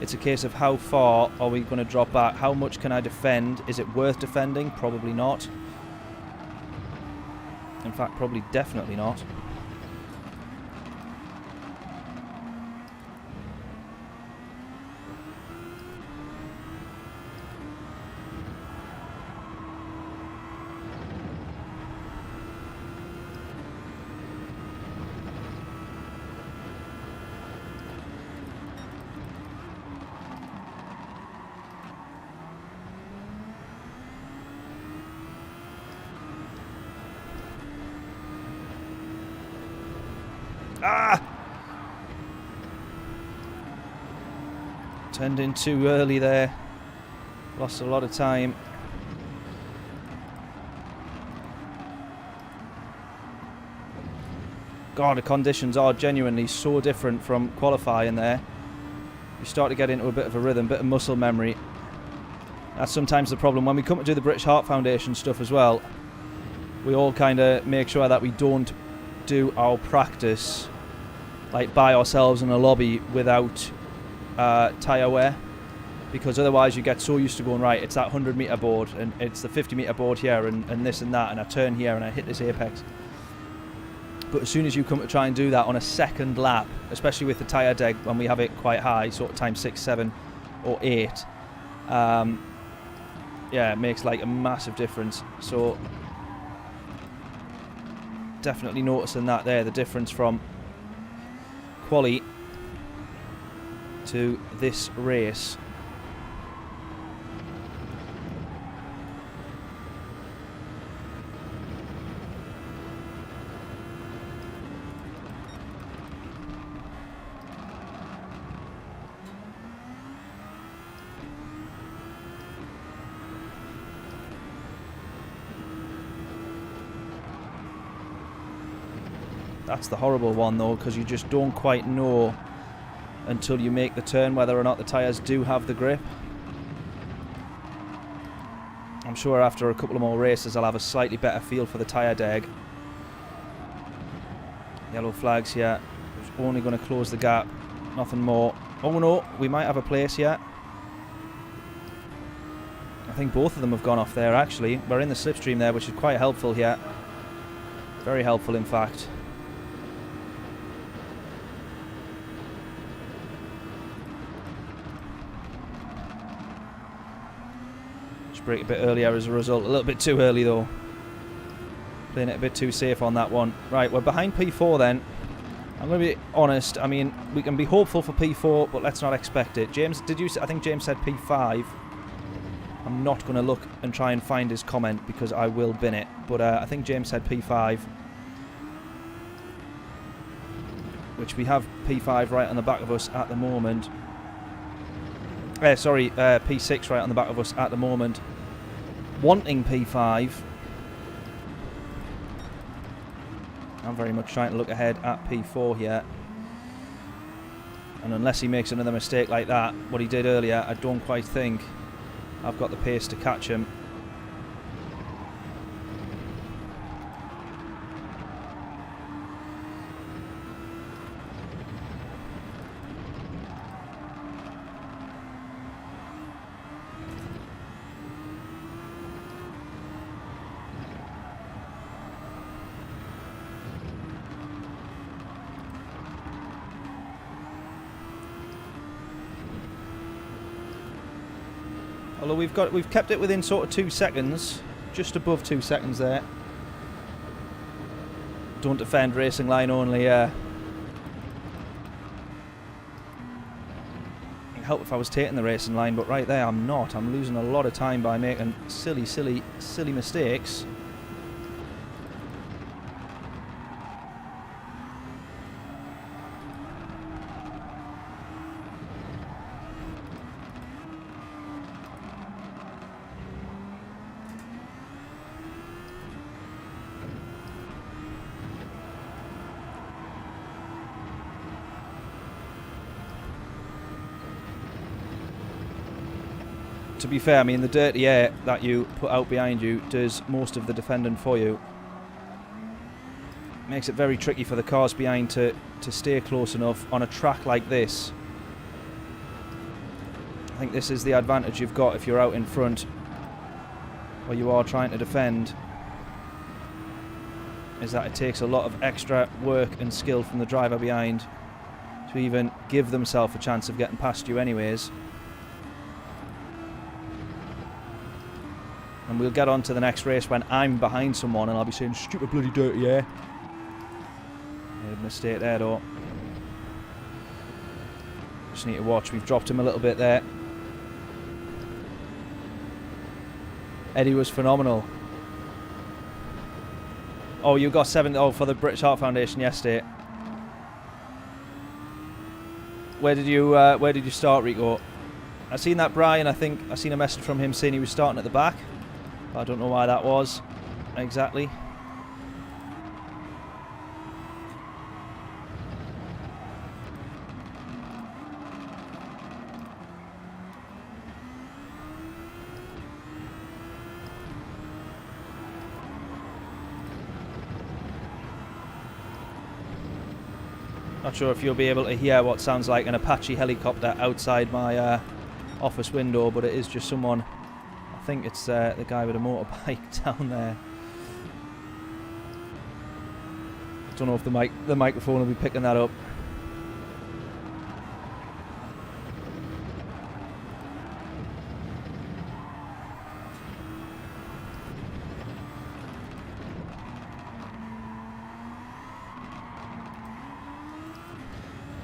it's a case of how far are we going to drop back, how much can I defend, is it worth defending? Probably not. In fact, probably definitely not. Ah! Turned in too early there. Lost a lot of time. God, the conditions are genuinely so different from qualifying there. You start to get into a bit of a rhythm, bit of muscle memory. That's sometimes the problem. When we come to do the British Heart Foundation stuff as well, we all kind of make sure that we don't do our practice like by ourselves in a lobby without tyre wear, because otherwise you get so used to going, right, it's that 100 metre board and it's the 50 metre board here and this and that, and I turn here and I hit this apex. But as soon as you come to try and do that on a second lap, especially with the tyre deg when we have it quite high, sort of times 6, 7 or 8, yeah, it makes like a massive difference. So definitely noticing that there, the difference from quali to this race. That's the horrible one though, because you just don't quite know until you make the turn whether or not the tyres do have the grip. I'm sure after a couple of more races I'll have a slightly better feel for the tyre deg. Yellow flags here. It's only going to close the gap, nothing more. Oh no, we might have a place yet. I think both of them have gone off there actually. We're in the slipstream there, which is quite helpful here. Very helpful in fact. brake a bit earlier as a result. A little bit too early though. Playing it a bit too safe on that one. Right, we're behind P4 then. I'm going to be honest. I mean, we can be hopeful for P4, but let's not expect it. James, did you? I think James said P5. I'm not going to look and try and find his comment because I will bin it. But I think James said P5. Which we have P5 right on the back of us at the moment. Sorry, P6 right on the back of us at the moment. Wanting P5. I'm very much trying to look ahead at P4 here. And unless he makes another mistake like that, what he did earlier, I don't quite think I've got the pace to catch him. Although we've kept it within sort of 2 seconds, just above 2 seconds there. Don't defend racing line only. It'd help if I was taking the racing line, but right there I'm not. I'm losing a lot of time by making silly mistakes. To be fair, I mean, the dirty air that you put out behind you does most of the defending for you. Makes it very tricky for the cars behind to stay close enough on a track like this. I think this is the advantage you've got if you're out in front or you are trying to defend, is that it takes a lot of extra work and skill from the driver behind to even give themselves a chance of getting past you anyways. And we'll get on to the next race when I'm behind someone and I'll be saying, stupid bloody dirty air. Made a mistake there though. Just need to watch. We've dropped him a little bit there. Eddie was phenomenal. Oh, you got 7. Oh, for the British Heart Foundation yesterday. Where did you start, Rico? I seen that Brian. I think I seen a message from him saying he was starting at the back. I don't know why that was exactly. Not sure if you'll be able to hear what sounds like an Apache helicopter outside my office window, but it is just someone. I think it's the guy with a motorbike down there. Don't know if the microphone will be picking that up.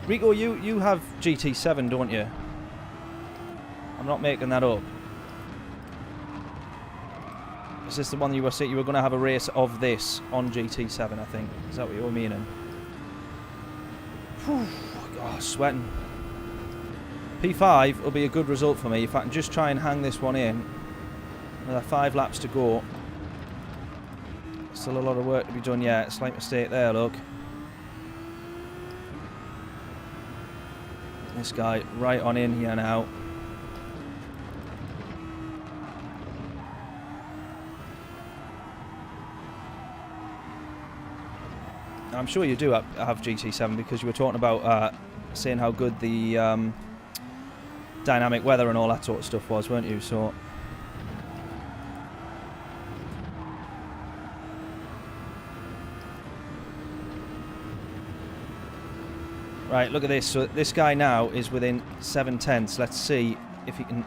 Rico, you have GT7, don't you? I'm not making that up. Is this the one you were saying you were going to have a race of this on GT7, I think? Is that what you were meaning? Whew, oh, sweating. P5 will be a good result for me if I can just try and hang this one in. Another 5 laps to go. Still a lot of work to be done yet. Slight mistake there, look. This guy right on in here now. I'm sure you do have GT7 because you were talking about saying how good the dynamic weather and all that sort of stuff was, weren't you? So right, look at this. So this guy now is within 7/10. Let's see if he can.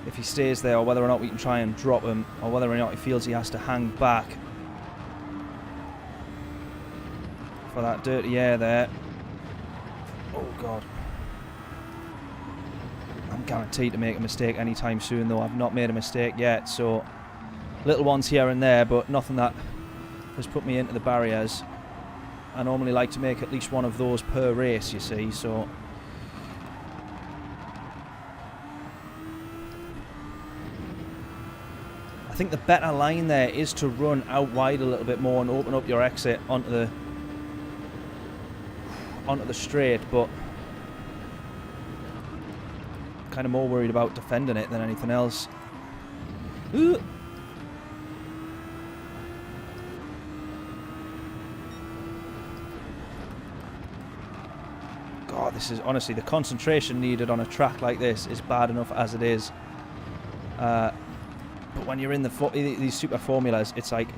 if he stays there, or whether or not we can try and drop him, or whether or not he feels he has to hang back for that dirty air there. Oh God. I'm guaranteed to make a mistake anytime soon, though. I've not made a mistake yet, so little ones here and there, but nothing that has put me into the barriers. I normally like to make at least one of those per race, you see, so I think the better line there is to run out wide a little bit more and open up your exit onto the straight, but kind of more worried about defending it than anything else. Ooh. God, this is honestly, the concentration needed on a track like this is bad enough as it is. But when you're in these super formulas, it's like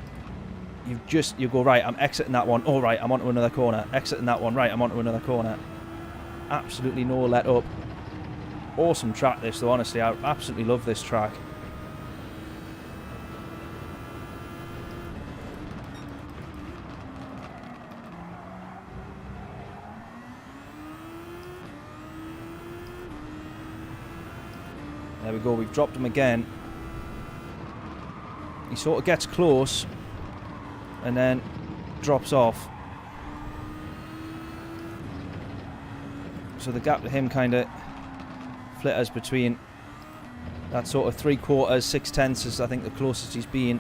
you go, right, I'm exiting that one. Oh, right, I'm onto another corner. Exiting that one. Right, I'm onto another corner. Absolutely no let up. Awesome track this, though, honestly. I absolutely love this track. There we go, we've dropped him again. He sort of gets close and then drops off. So the gap to him kind of flitters between that sort of 3/4, 6/10 is I think the closest he's been.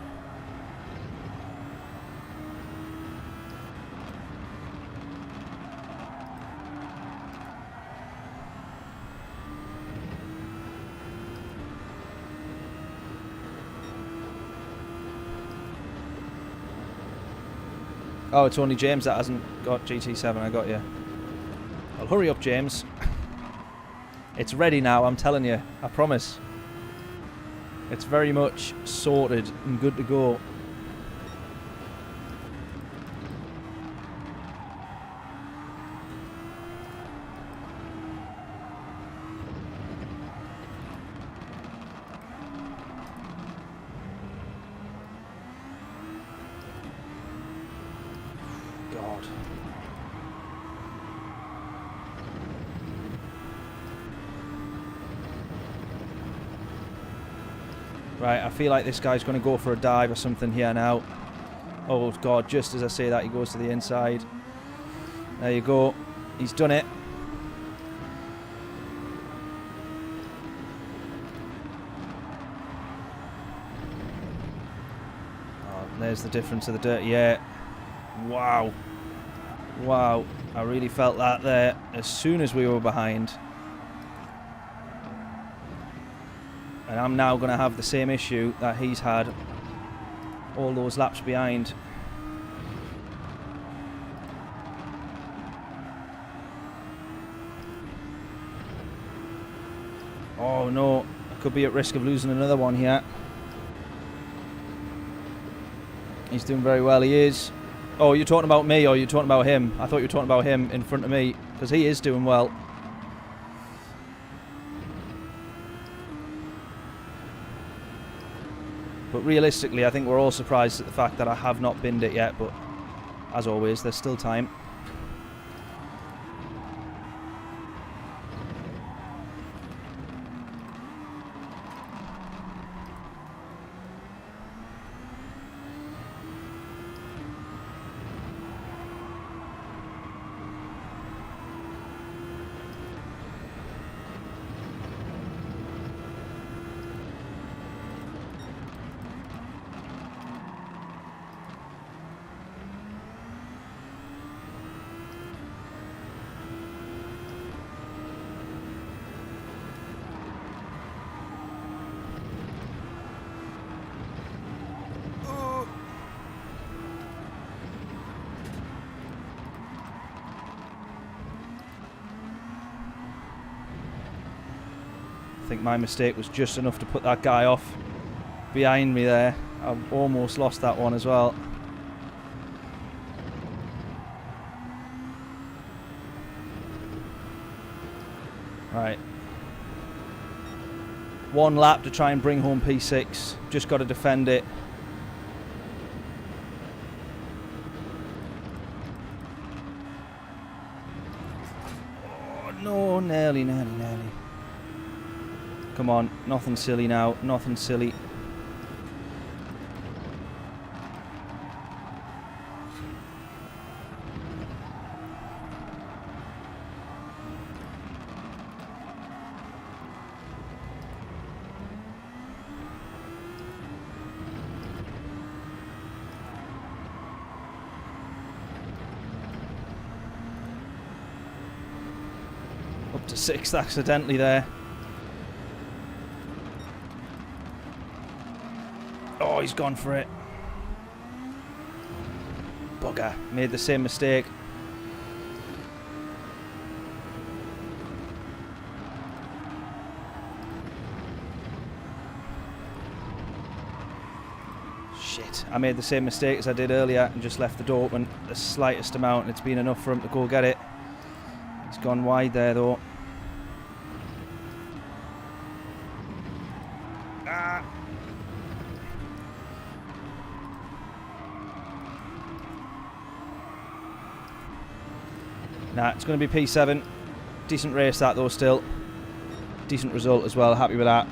Oh, it's only James that hasn't got GT7, I got you. Well, hurry up, James. It's ready now, I'm telling you. I promise. It's very much sorted and good to go. God. Right, I feel like this guy's going to go for a dive or something here now. Oh God, just as I say that, he goes to the inside. There you go. He's done it. Oh, there's the difference of the dirty air. Wow. Wow. I really felt that there as soon as we were behind. And I'm now going to have the same issue that he's had all those laps behind. Oh no, I could be at risk of losing another one here. He's doing very well, he is. Oh, you're talking about me or you're talking about him? I thought you were talking about him in front of me, because he is doing well. But realistically, I think we're all surprised at the fact that I have not binned it yet, but as always, there's still time. I think my mistake was just enough to put that guy off behind me there. I've almost lost that one as well. Right. One lap to try and bring home P6. Just got to defend it. Oh, no, nearly. Come on, nothing silly now, nothing silly. Up to 6th accidentally there. Oh, he's gone for it. Bugger. Made the same mistake. Shit. I made the same mistake as I did earlier and just left the door open the slightest amount, and it's been enough for him to go get it. He's gone wide there though. Ah. Nah, it's going to be P7. Decent race that though still. Decent result as well, happy with that.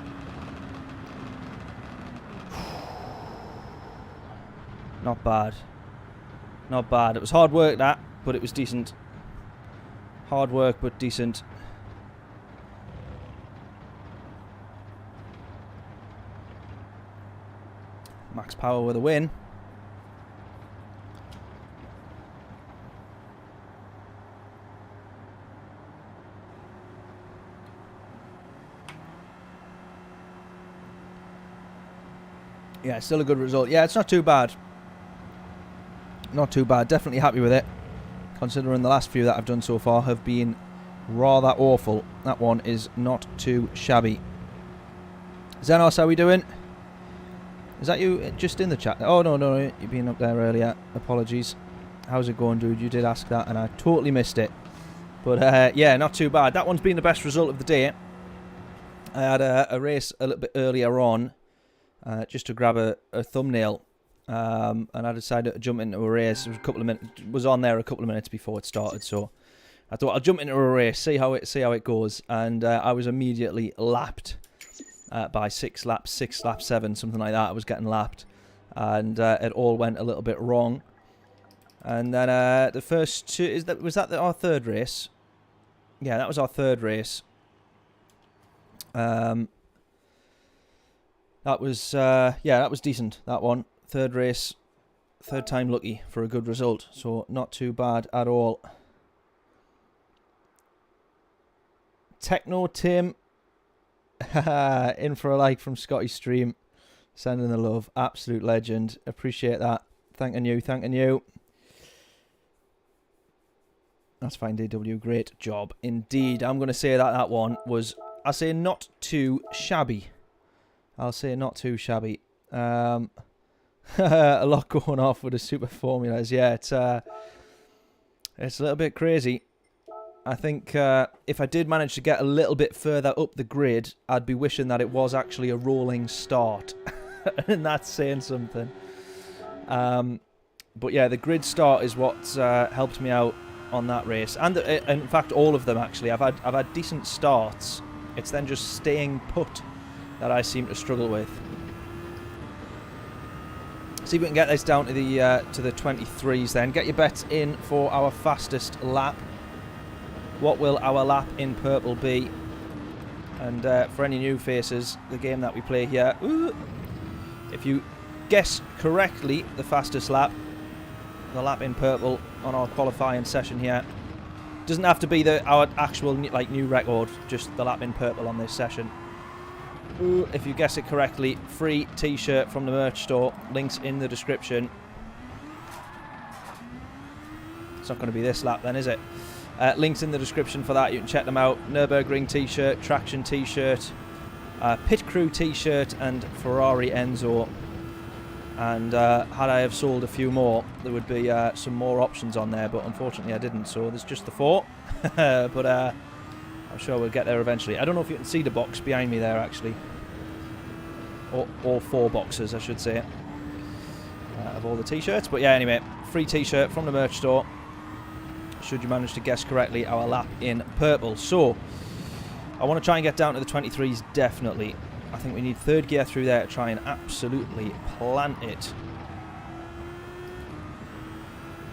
Not bad. Not bad. It was hard work that, but it was decent. Hard work, but decent. Max Power with a win. Yeah, still a good result. Yeah, it's not too bad. Not too bad. Definitely happy with it. Considering the last few that I've done so far have been rather awful. That one is not too shabby. Xenos, how we doing? Is that you just in the chat? Oh, no, you've been up there earlier. Apologies. How's it going, dude? You did ask that and I totally missed it. But, yeah, not too bad. That one's been the best result of the day. I had a race a little bit earlier on just to grab a thumbnail. And I decided to jump into a race. It was a couple of minutes. Was on there a couple of minutes before it started, so I thought I'll jump into a race, see how it goes. And I was immediately lapped by 6 laps, 7, something like that. I was getting lapped, and it all went a little bit wrong. And then the first two was that our third race? Yeah, that was our third race. That was that was decent. That one. Third race, third time lucky for a good result, so not too bad at all. Techno Tim, in for a like from Scotty Stream, sending the love, absolute legend, appreciate that, thanking you. That's fine, DW, great job indeed. I'm going to say that one was, I'll say not too shabby. A lot going off with the super formulas. Yeah, it's a little bit crazy. I think if I did manage to get a little bit further up the grid, I'd be wishing that it was actually a rolling start. And that's saying something. But yeah, the grid start is what's helped me out on that race. And in fact, all of them actually. I've had decent starts. It's then just staying put that I seem to struggle with. See if we can get this down to the 23s then. Get your bets in for our fastest lap. What will our lap in purple be? And for any new faces, the game that we play here, if you guess correctly the fastest lap, the lap in purple on our qualifying session here, doesn't have to be our actual new record, just the lap in purple on this session. If you guess it correctly, free t-shirt from the merch store. Links in the description. It's not going to be this lap then, is it? Links in the description for that. You can check them out. Nürburgring t-shirt, Traction t-shirt, Pit Crew t-shirt, and Ferrari Enzo. And had I have sold a few more, there would be some more options on there, but unfortunately I didn't. So there's just the 4. But I'm sure we'll get there eventually. I don't know if you can see the box behind me there, actually. or all 4 boxes, I should say, of all the t-shirts. But yeah, anyway, free t-shirt from the merch store, should you manage to guess correctly our lap in purple. So I want to try and get down to the 23s, definitely. I think we need 3rd gear through there to try and absolutely plant it.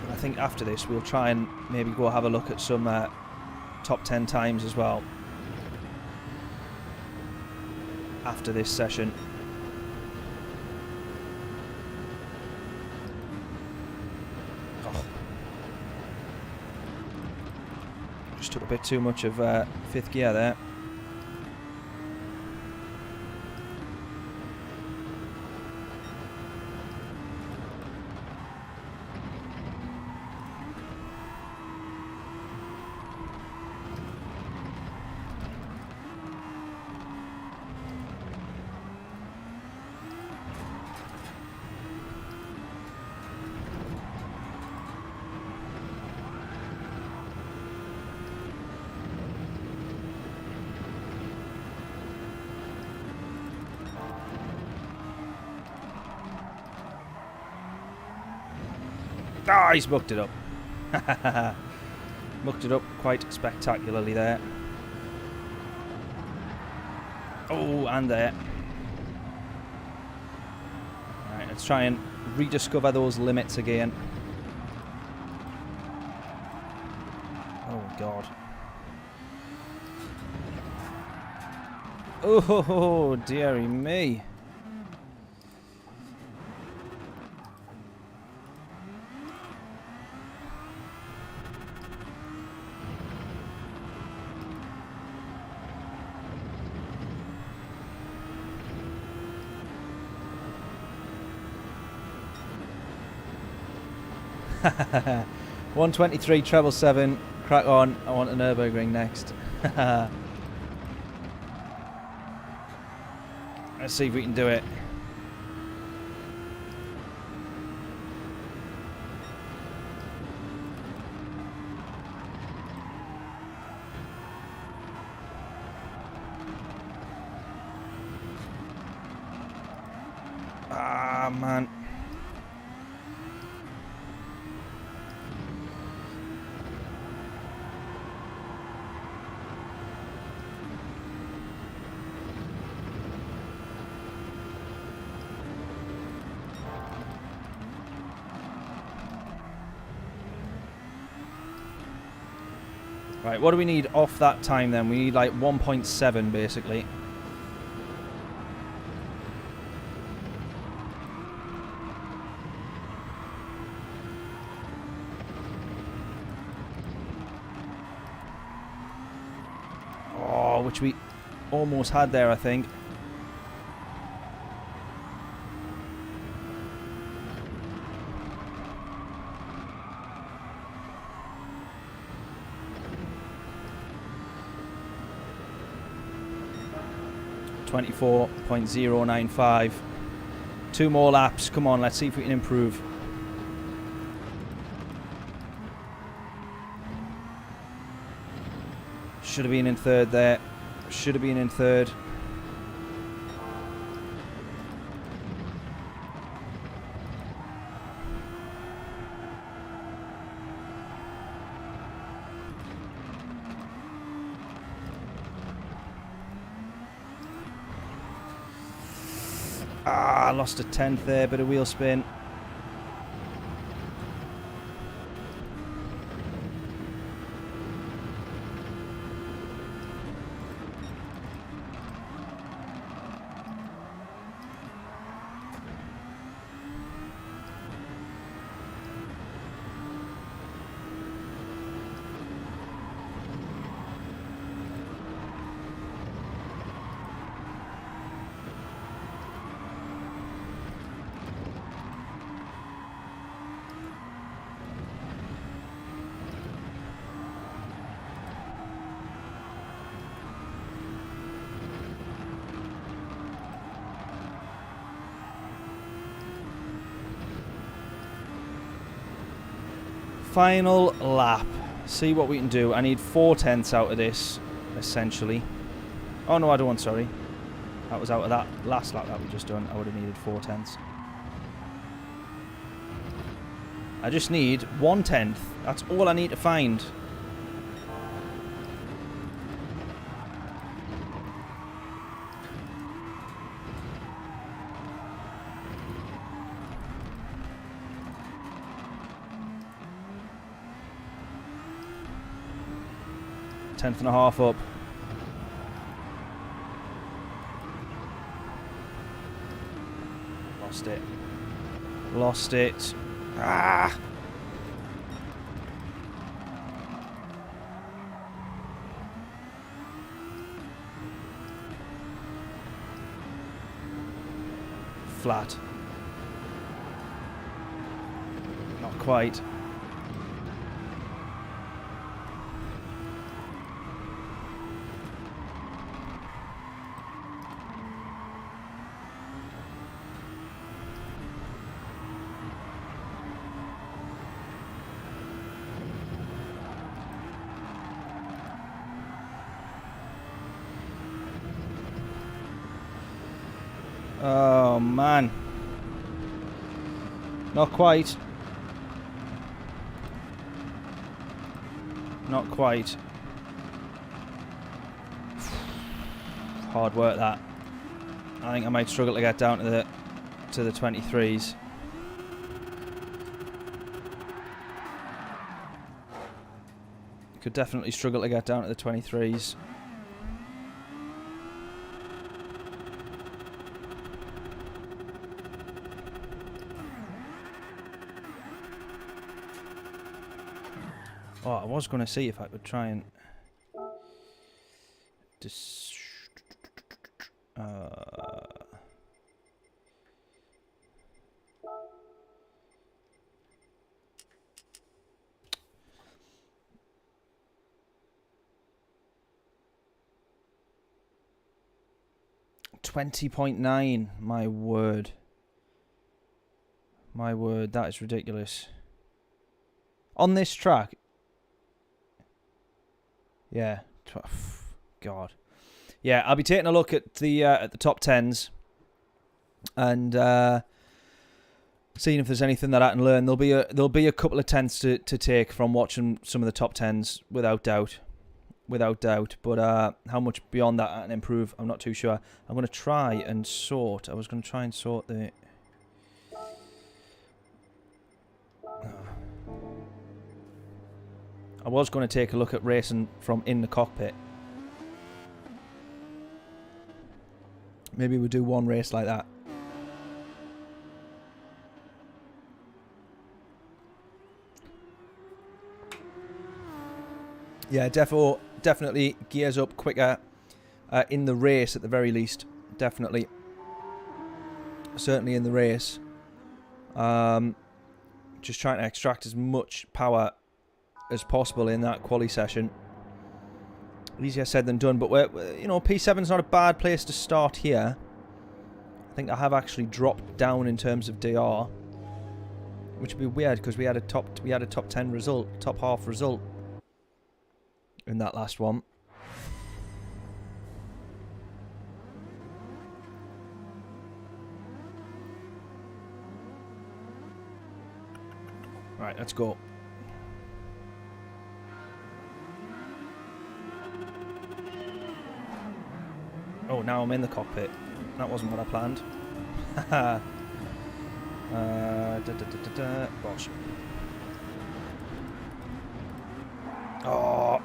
And I think after this we'll try and maybe go have a look at some top 10 times as well after this session. Oh. Just took a bit too much of 5th gear there. Ah, he's mucked it up. Mucked it up quite spectacularly there. Oh, and there. Alright, let's try and rediscover those limits again. Oh, God. Oh, dearie me. $123 treble 7. Crack on. I want a Nürburgring next. Let's see if we can do it. Ah, man. Right, what do we need off that time then? We need like 1.7 basically. Oh, which we almost had there, I think. .095. 2 more laps. Come on, let's see if we can improve. Should have been in 3rd there. Should have been in 3rd. Ah, I lost a 10th there, bit of wheel spin. Final lap. See what we can do. I need 4 tenths out of this, essentially. Oh no, I don't want, sorry. That was out of that last lap that we just done. I would have needed 4/10. I just need 1/10. That's all I need to find. Tenth and a half up. Lost it. Lost it. Ah! Flat. Not quite. Oh man, not quite, not quite. Hard work that. I think I might struggle to get down to the 23s. Could definitely struggle to get down to the 23s. Oh, I was going to see if I could try and... 20.9, my word. My word, that is ridiculous. On this track... Yeah, God. Yeah, I'll be taking a look at the top 10s and seeing if there's anything that I can learn. There'll be a couple of 10s to take from watching some of the top 10s, without doubt. But how much beyond that I can improve, I'm not too sure. I'm going to try and sort. I was going to try and sort the... I was going to take a look at racing from in the cockpit. Maybe we'll do one race like that. Yeah, definitely gears up quicker in the race at the very least. Definitely. Certainly in the race. Just trying to extract as much power as possible in that quali session. Easier said than done, but you know, P7's not a bad place to start here. I think I have actually dropped down in terms of DR, which would be weird because we had a top 10 result, top half result in that last one. Right, let's go. Oh, now I'm in the cockpit. That wasn't what I planned. Bosh. Oh.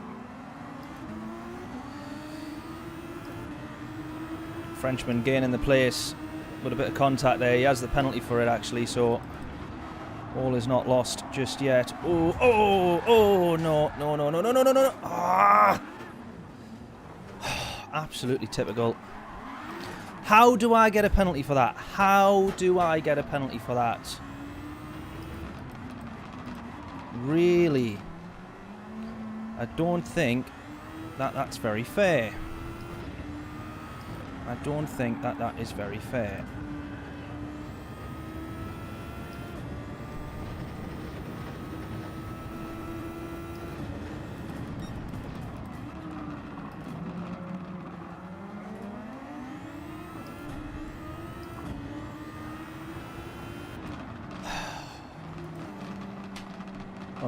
Frenchman gaining the place with a bit of contact there. He has the penalty for it, actually, so all is not lost just yet. Oh, oh, oh, no, no, no, no, no, no, no, no. Ah! Absolutely typical. How do I get a penalty for that? How do I get a penalty for that? Really? I don't think that that's very fair. I don't think that that is very fair.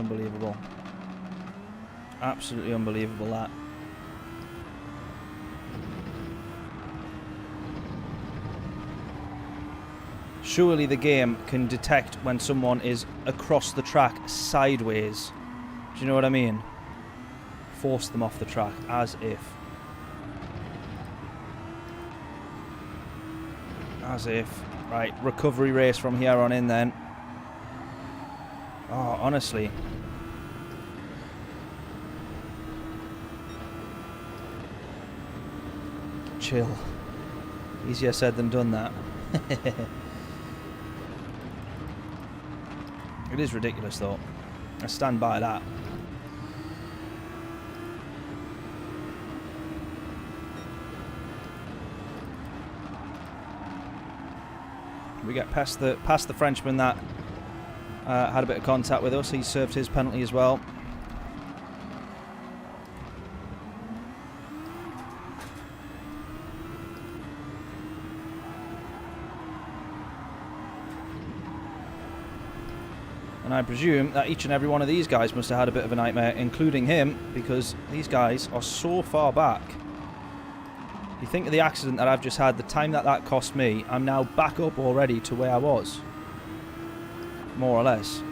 Unbelievable. Absolutely unbelievable, that. Surely the game can detect when someone is across the track sideways. Do you know what I mean? Force them off the track, as if. As if. Right, recovery race from here on in then. Oh, honestly. Chill. Easier said than done, that. It is ridiculous, though. I stand by that. We get past the Frenchman that had a bit of contact with us. He served his penalty as well. And I presume that each and every one of these guys must have had a bit of a nightmare, including him, because these guys are so far back. You think of the accident that I've just had, the time that cost me, I'm now back up already to where I was. More or less.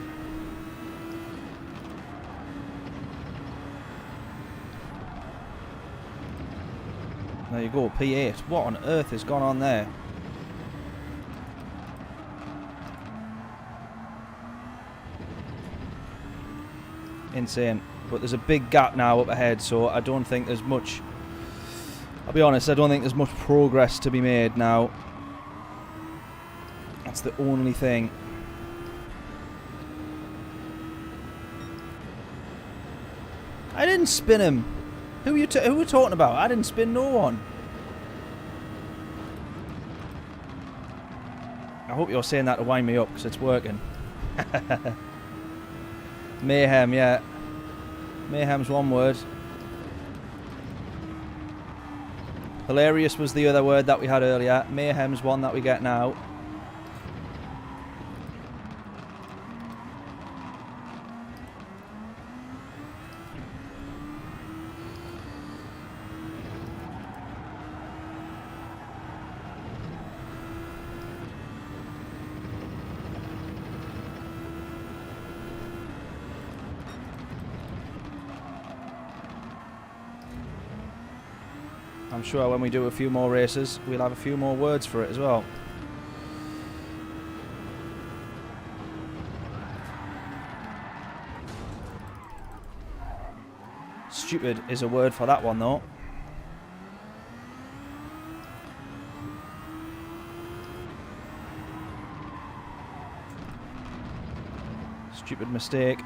There you go, P8. What on earth has gone on there? Insane. But there's a big gap now up ahead, so I don't think there's much... I'll be honest, I don't think there's much progress to be made now. That's the only thing. I didn't spin him. Who are you talking about? I didn't spin no one. I hope you're saying that to wind me up, because it's working. Mayhem, yeah. Mayhem's one word. Hilarious was the other word that we had earlier. Mayhem's one that we get now. I'm sure when we do a few more races, we'll have a few more words for it as well. Stupid is a word for that one, though. Stupid mistake.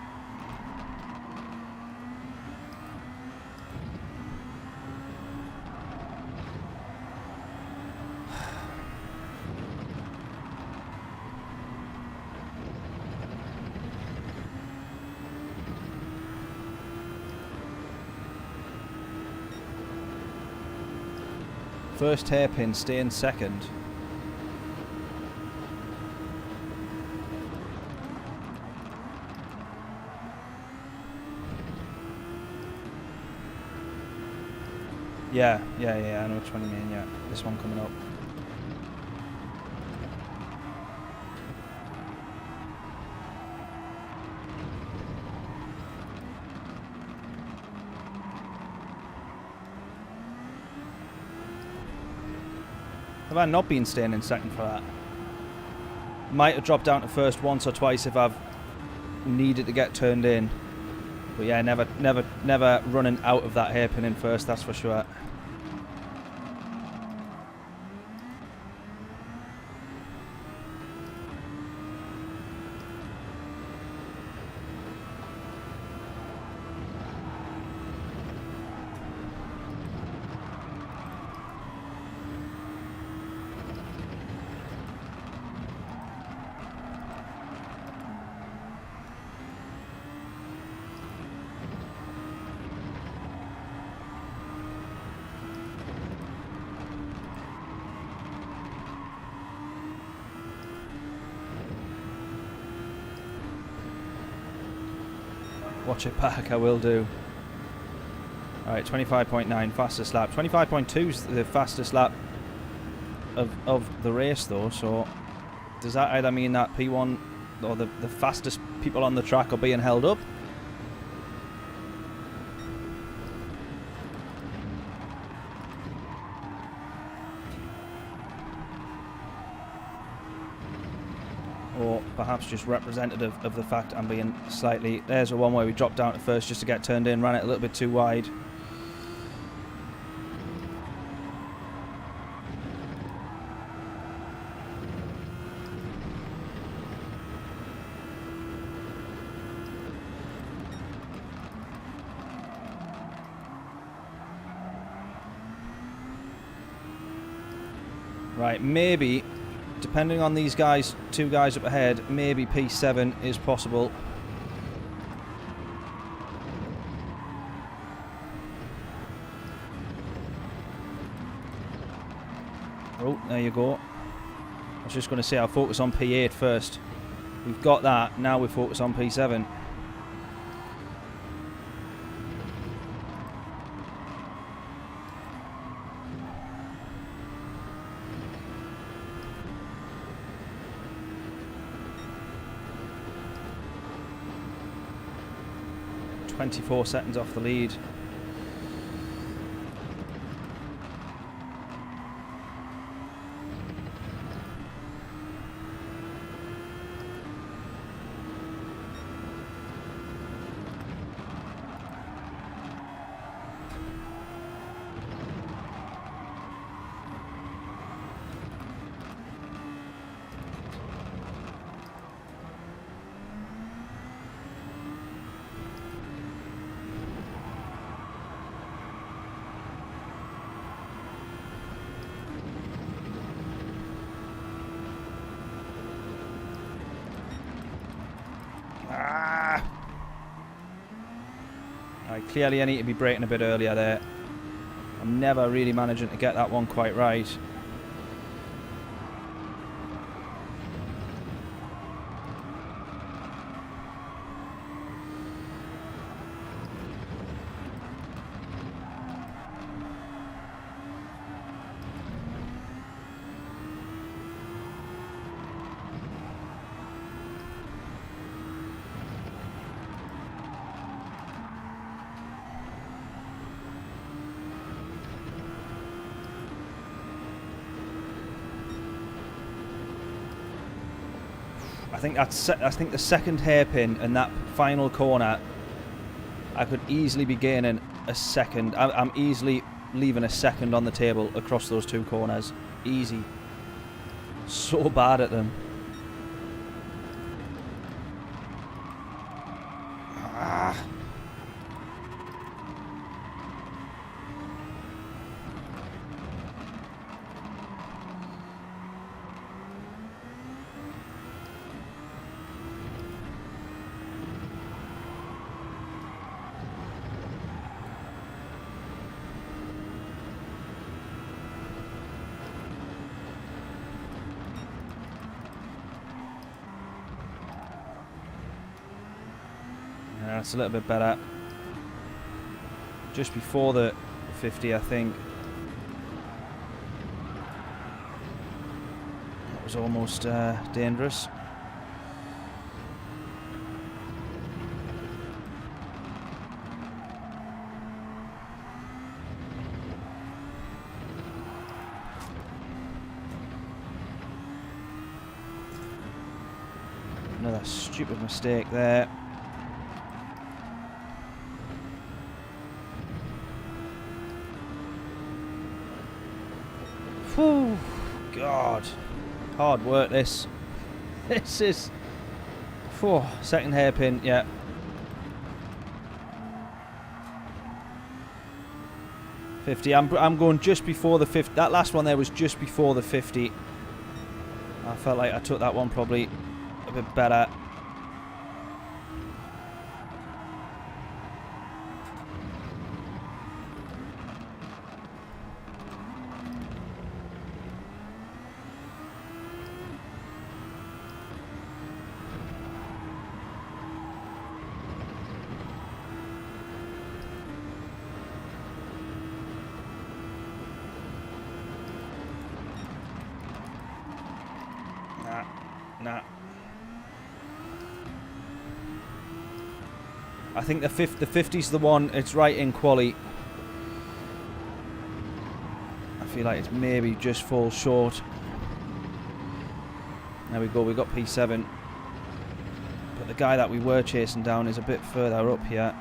First hairpin, stay in second. Yeah, I know which one you mean, yeah. This one coming up. Have I not been staying in second for that? Might have dropped down to first once or twice if I've needed to get turned in. But yeah, never running out of that hairpin in first, that's for sure. watch it back, I will do. Alright, 25.9, fastest lap. 25.2 is the fastest lap of the race though, so does that either mean that P1 or the fastest people on the track are being held up? Or perhaps just representative of the fact I'm being slightly... There's a one where we dropped down at first just to get turned in, ran it a little bit too wide. Right, maybe, depending on these guys, two guys up ahead, maybe P7 is possible. Oh, there you go. I was just going to say I'll focus on P8 first. We've got that, now we focus on P7. .24 seconds off the lead. Clearly I need to be braking a bit earlier there. I'm never really managing to get that one quite right. I think the second hairpin and that final corner, I could easily be gaining a second. I'm easily leaving a second on the table across those two corners. Easy. So bad at them. That's a little bit better. Just before the 50, I think. That was almost dangerous. Another stupid mistake there. Whew, God, hard work this. This is, second hairpin, yeah. .50. I'm going just before the 50. That last one there was just before the 50. I felt like I took that one probably a bit better. Nah. I think the 50's the one. It's right in quality. I feel like it's maybe just falls short. There we go. We got P7. But the guy that we were chasing down is a bit further up here.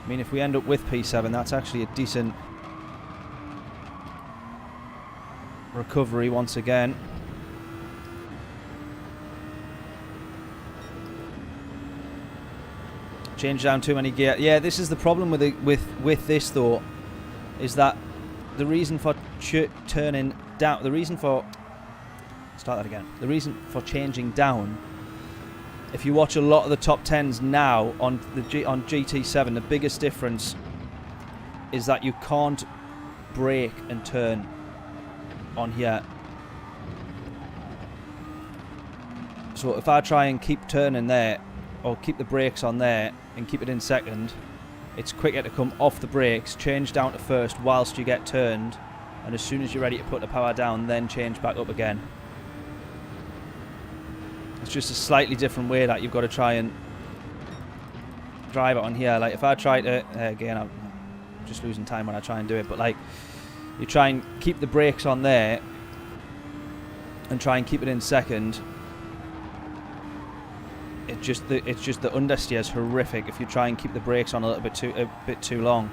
I mean, if we end up with P7, that's actually a decent recovery once again. Change down too many gear. Yeah, this is the problem with it, with this though, is that the reason for turning down, the reason for changing down. If you watch a lot of the top 10s now on GT7, the biggest difference is that you can't brake and turn on here. So if I try and keep turning there, or keep the brakes on there and keep it in second, it's quicker to come off the brakes, change down to first whilst you get turned, and as soon as you're ready to put the power down, then change back up again. It's just a slightly different way that you've got to try and drive it on here. Like if I try to, again, I'm just losing time when I try and do it, but like you try and keep the brakes on there and try and keep it in second. It's just the understeer is horrific if you try and keep the brakes on a bit too long.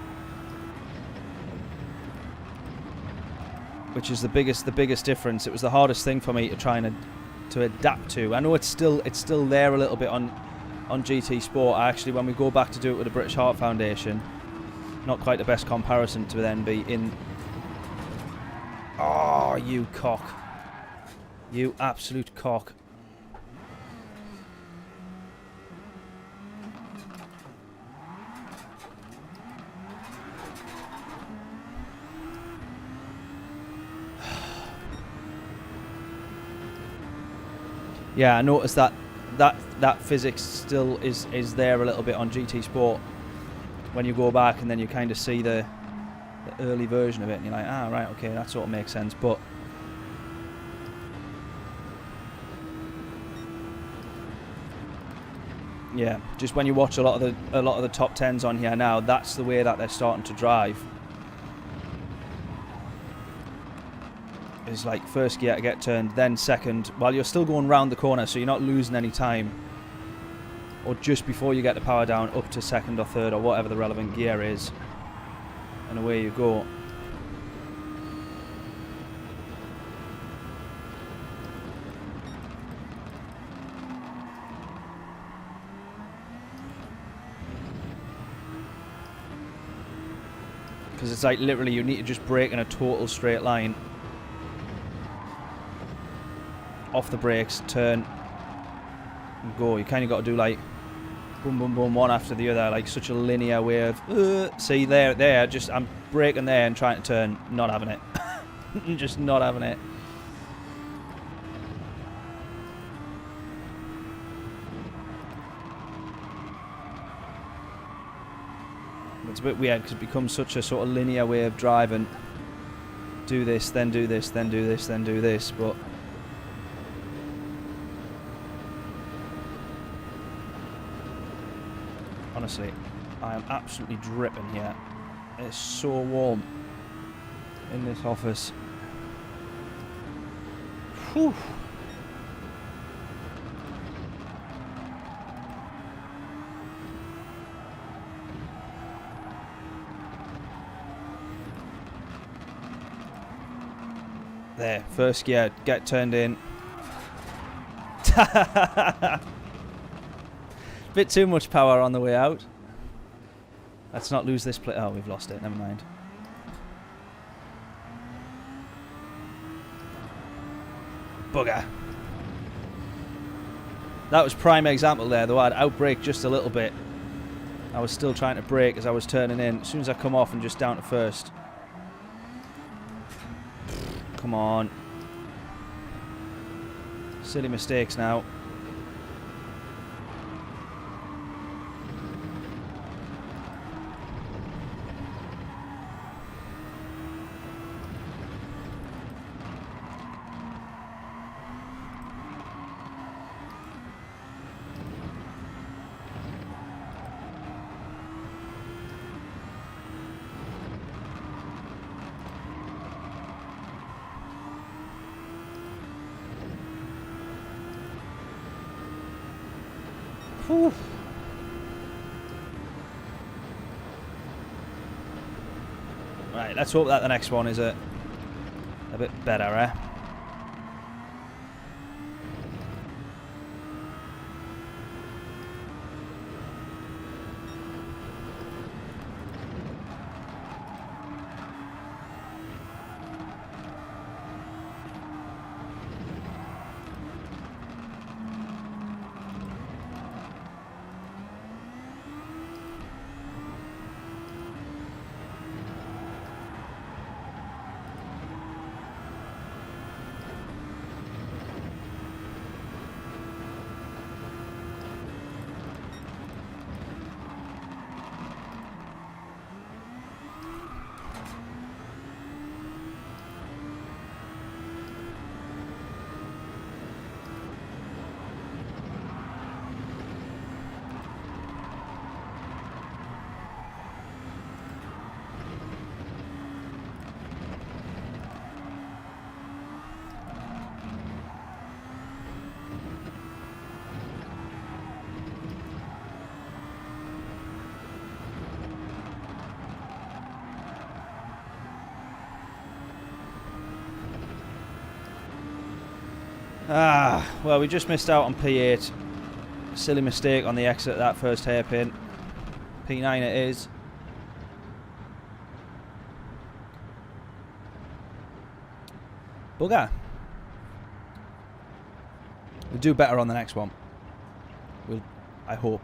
Which is the biggest difference. It was the hardest thing for me to try and to adapt to. I know it's still there a little bit on GT Sport. Actually, when we go back to do it with the British Heart Foundation, not quite the best comparison to then be in. Oh, you cock! You absolute cock! Yeah, I noticed that physics still is there a little bit on GT Sport when you go back and then you kind of see the early version of it and you're like, ah, right, okay, that sort of makes sense. But yeah, just when you watch a lot of the top 10s on here now, that's the way that they're starting to drive. Is like first gear to get turned, then second, while you're still going round the corner, so you're not losing any time. Or just before you get the power down, up to second or third or whatever the relevant gear is, and away you go. Because it's like literally you need to just brake in a total straight line. Off the brakes, turn, and go. You kind of got to do like boom, boom, boom, one after the other, like such a linear way of. See there, just I'm braking there and trying to turn, not having it, just not having it. It's a bit weird because it becomes such a sort of linear way of driving. Do this, then do this, then do this, then do this, but. Honestly, I am absolutely dripping here. It's so warm in this office. Whew. There, first gear, get turned in. Bit too much power on the way out. Let's not lose this plate. Oh, we've lost it. Never mind. Bugger. That was prime example there, though. I'd outbrake just a little bit. I was still trying to brake as I was turning in. As soon as I come off and just down to first. Come on. Silly mistakes now. Whew. Right, let's hope that the next one is a bit better, eh? Well, we just missed out on P8. Silly mistake on the exit of that first hairpin. P9 it is. Bugger. We'll do better on the next one. I hope.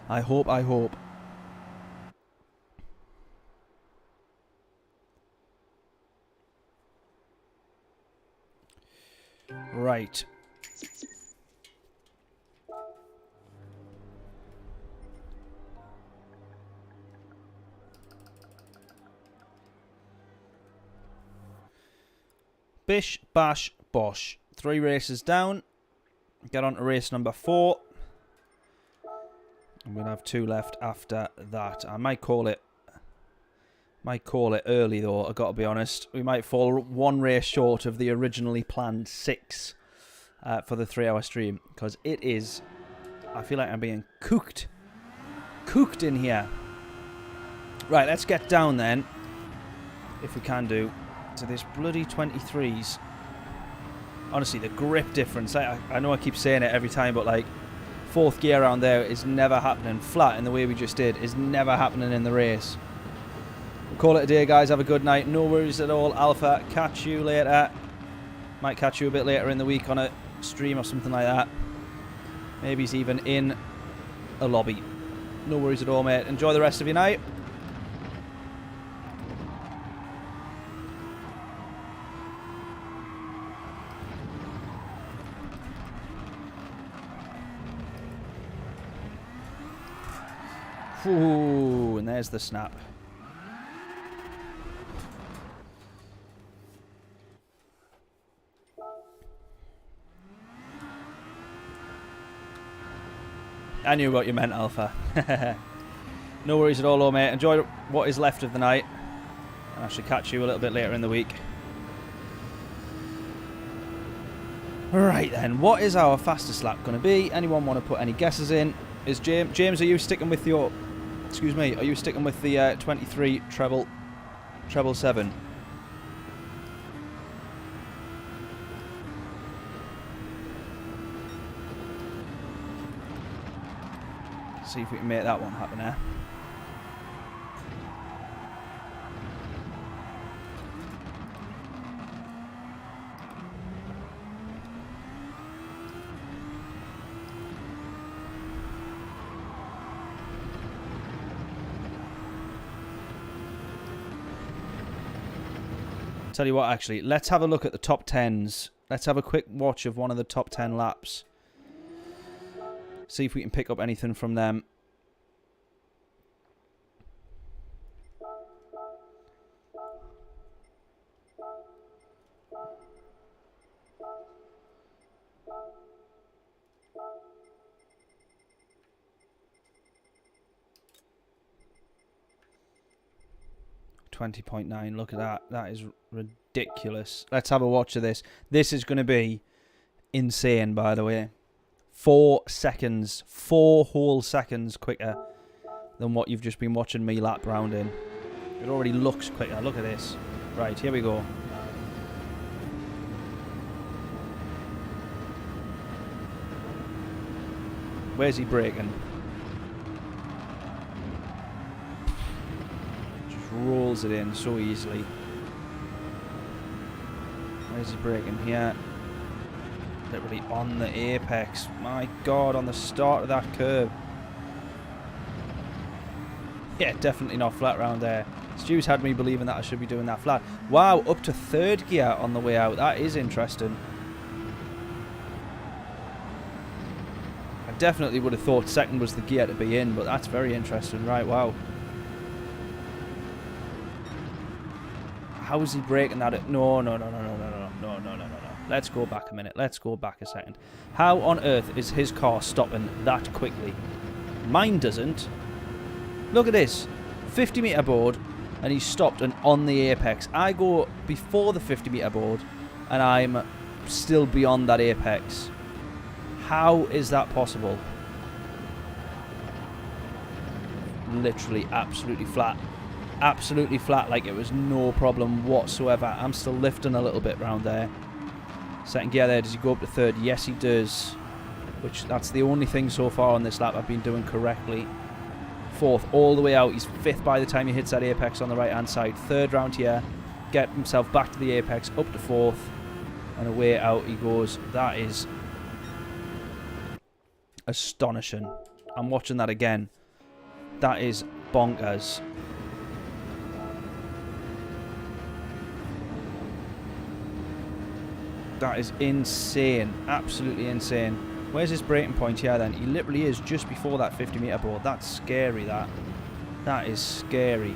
I hope. Right. Bish, bash, bosh. 3 races down. Get on to race number 4. And we'll have 2 left after that. I might call it early though, I've got to be honest. We might fall 1 race short of the originally planned 6 for the 3-hour stream. Because it is, I feel like I'm being cooked. Cooked in here. Right, let's get down then, if we can do, to this bloody 23s. Honestly, the grip difference, I know I keep saying it every time, but like, 4th gear around there is never happening. Flat in the way we just did is never happening in the race. We'll call it a day, guys. Have a good night. No worries at all. Alpha, catch you later. Might catch you a bit later in the week on a stream or something like that. Maybe he's even in a lobby. No worries at all, mate. Enjoy the rest of your night. Ooh, and there's the snap. I knew what you meant, Alpha. No worries at all, though, mate. Enjoy what is left of the night. And I should catch you a little bit later in the week. Right then, what is our fastest lap going to be? Anyone want to put any guesses in? Is James, are you sticking with your... Excuse me, are you sticking with the 23 treble 7? See if we can make that one happen there. Tell you what, actually, let's have a look at the top 10s. Let's have a quick watch of one of the top 10 laps. See if we can pick up anything from them. 20.9. Look at that. That is ridiculous. Let's have a watch of this. This is going to be insane, by the way. 4 seconds. 4 whole seconds quicker than what you've just been watching me lap round in. It already looks quicker. Look at this. Right, here we go. Where's he braking? Just rolls it in so easily. Where's he braking? Here. Literally on the apex. My God, on the start of that curve. Yeah, definitely not flat round there. Stu's had me believing that I should be doing that flat. Wow, up to 3rd gear on the way out. That is interesting. I definitely would have thought 2nd was the gear to be in, but that's very interesting. Right, wow. How is he braking that? No. Let's go back a minute. Let's go back a second. How on earth is his car stopping that quickly? Mine doesn't. Look at this. 50 metre board, and he's stopped and on the apex. I go before the 50 metre board, and I'm still beyond that apex. How is that possible? Literally absolutely flat. Absolutely flat, like it was no problem whatsoever. I'm still lifting a little bit round there. 2nd gear there. Does he go up to 3rd? Yes, he does. Which, that's the only thing so far on this lap I've been doing correctly. 4th, all the way out. He's 5th by the time he hits that apex on the right-hand side. 3rd round here. Get himself back to the apex, up to 4th. And away out he goes. That is astonishing. I'm watching that again. That is bonkers. That is insane. Absolutely insane. Where's his braking point here then? He literally is just before that 50 metre board. That's scary, that. That is scary.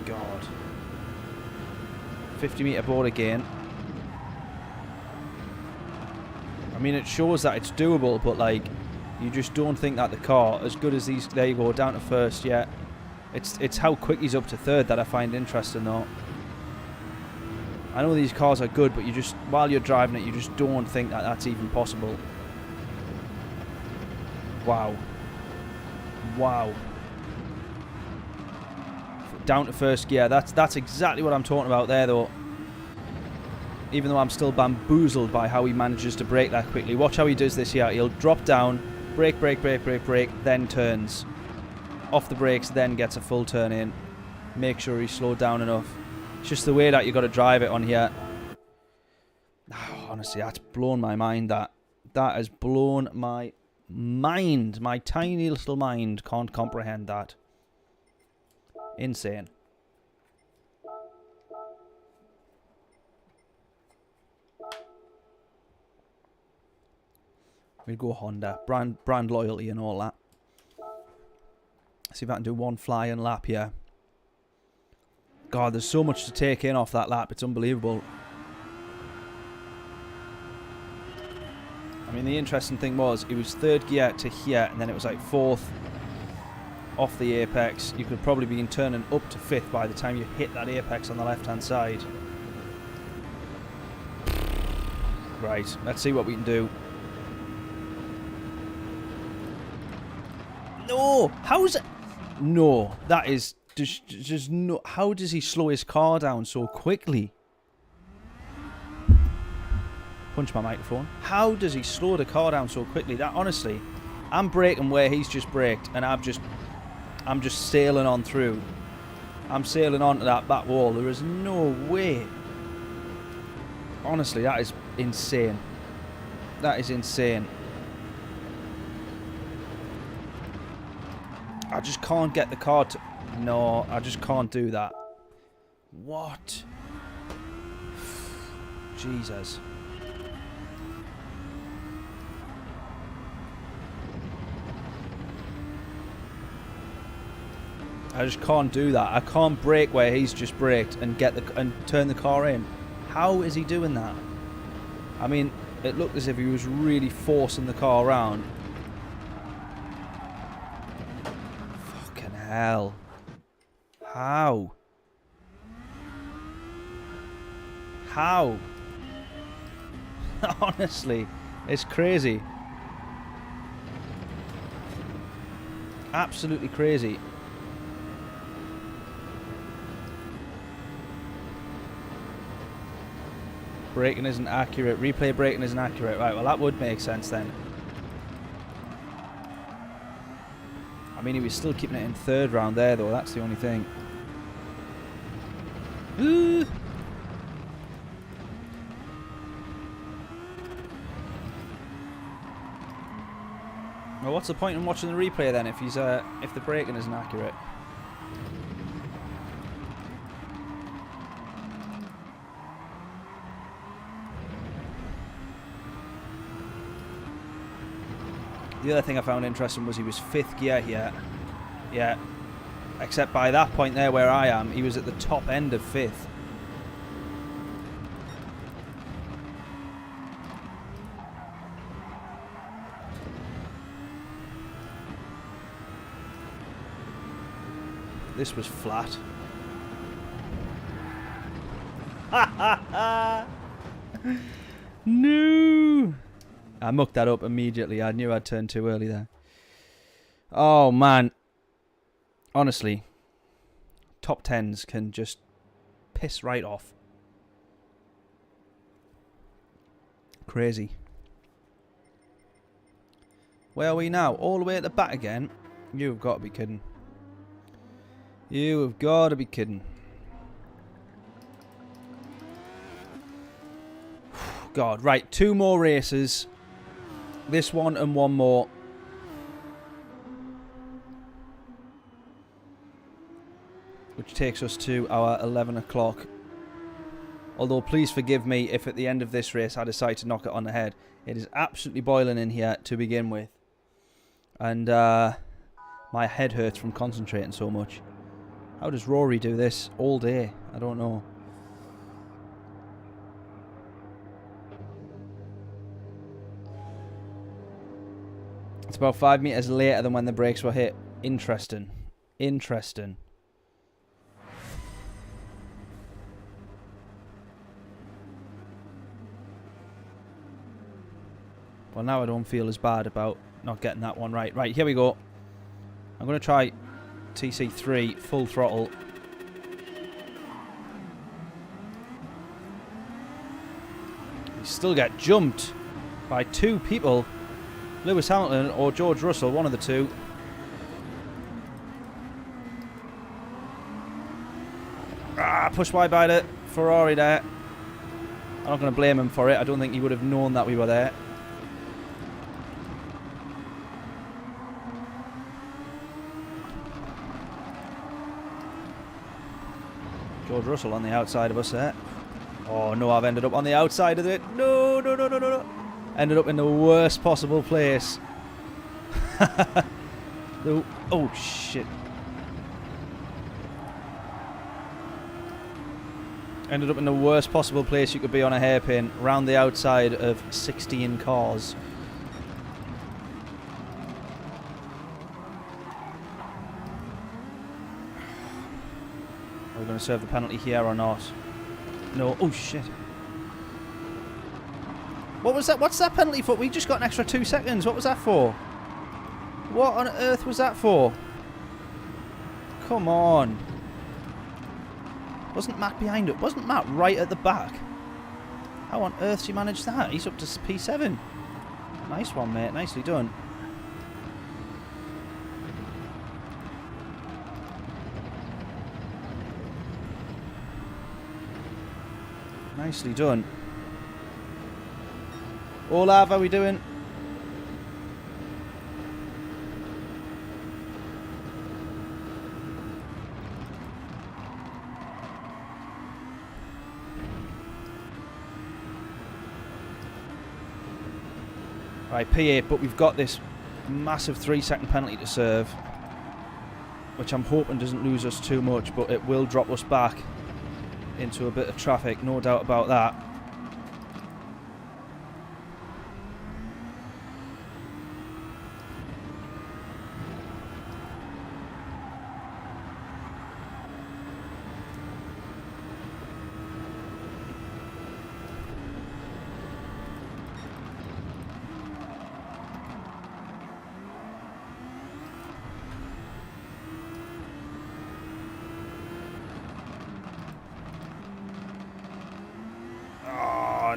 God. 50 metre board again. I mean, it shows that it's doable, but like, you just don't think that the car, as good as these, there you go, down to 1st, yeah. It's how quick he's up to 3rd that I find interesting though. I know these cars are good, but you just, while you're driving it, you just don't think that that's even possible. Wow. Wow. Down to 1st gear. That's exactly what I'm talking about there, though. Even though I'm still bamboozled by how he manages to brake that quickly. Watch how he does this here. He'll drop down, brake, then turns. Off the brakes, then gets a full turn in. Make sure he's slowed down enough. It's just the way that you got to drive it on here. Oh, honestly, that's blown my mind. That has blown my mind. My tiny little mind can't comprehend that. Insane. We'll go Honda. Brand loyalty and all that. See if I can do one flying lap here. God, there's so much to take in off that lap. It's unbelievable. I mean, the interesting thing was, it was 3rd gear to here, and then it was like 4th off the apex. You could probably be turning up to 5th by the time you hit that apex on the left-hand side. Right, let's see what we can do. No! How's it? No, that is... Just no. How does he slow his car down so quickly? Punch my microphone. How does he slow the car down so quickly? That, honestly, I'm braking where he's just braked, and I'm just sailing on through. I'm sailing onto that back wall. There is no way. Honestly, that is insane. That is insane. I just can't get the car to... No, I just can't do that. What? Jesus. I just can't do that. I can't brake where he's just braked and turn the car in. How is he doing that? I mean, it looked as if he was really forcing the car around. Fucking hell. How? How? Honestly, it's crazy. Absolutely crazy. Braking isn't accurate. Replay braking isn't accurate. Right, well that would make sense then. I mean, he was still keeping it in third round there though. That's the only thing. Ooh. Well, what's the point in watching the replay then if he's if the braking isn't accurate? The other thing I found interesting was he was 5th gear here. Yeah. Except by that point there where I am, he was at the top end of 5th. This was flat. Ha ha ha! No! I mucked that up immediately. I knew I'd turned too early there. Oh, man. Honestly, top 10s can just piss right off. Crazy. Where are we now? All the way at the back again? You've got to be kidding. You have got to be kidding. God, right. 2 more races. This one and one more. Which takes us to our 11 o'clock. Although, please forgive me if at the end of this race I decide to knock it on the head. It is absolutely boiling in here to begin with. And my head hurts from concentrating so much. How does Rory do this all day? I don't know. It's about 5 meters later than when the brakes were hit. Interesting. Interesting. Well, now I don't feel as bad about not getting that one right. Right, here we go. I'm going to try TC3 full throttle. You still get jumped by 2 people. Lewis Hamilton or George Russell, one of the 2. Ah, push wide by the Ferrari there. I'm not going to blame him for it. I don't think he would have known that we were there. George Russell on the outside of us there. Oh no, I've ended up on the outside of it. No, no, no, no, no, no. Ended up in the worst possible place. Oh shit. Ended up in the worst possible place you could be on a hairpin, round the outside of 16 cars. Are we going to serve the penalty here or not? No. Oh shit. What was that? What's that penalty for? We just got an extra 2 seconds. What was that for? What on earth was that for? Come on. Wasn't Matt behind it? Wasn't Matt right at the back? How on earth did he manage that? He's up to P7. Nice one, mate. Nicely done. Nicely done. Olav, how are we doing? Right, P8, but we've got this massive 3-second penalty to serve, which I'm hoping doesn't lose us too much, but it will drop us back into a bit of traffic, no doubt about that.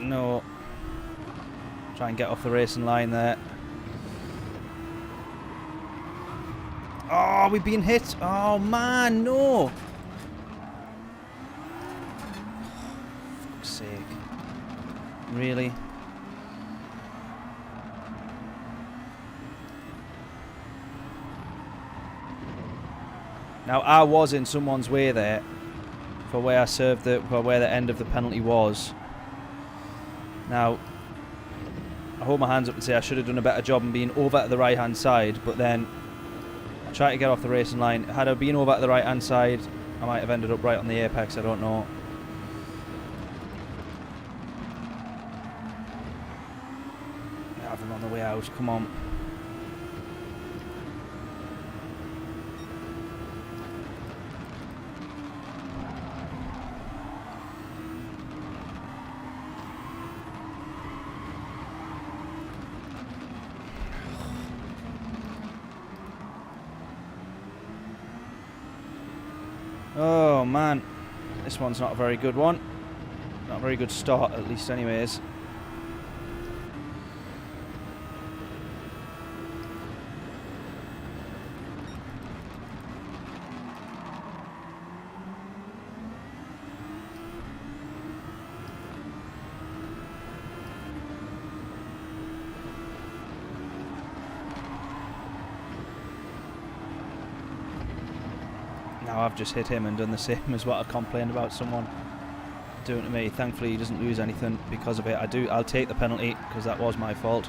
No. Try and get off the racing line there. Oh, we've been hit. Oh, man, no. Fuck's sake. Really? Now, I was in someone's way there for where I served for where the end of the penalty was. Now, I hold my hands up and say I should have done a better job in being over to the right-hand side, but then I tried to get off the racing line. Had I been over to the right-hand side, I might have ended up right on the apex, I don't know. I have him on the way out, come on. Oh man, this one's not a very good one. Not a very good start, at least anyways. Now I've just hit him and done the same as what I complained about someone doing to me. Thankfully he doesn't lose anything because of it. I'll take the penalty because that was my fault.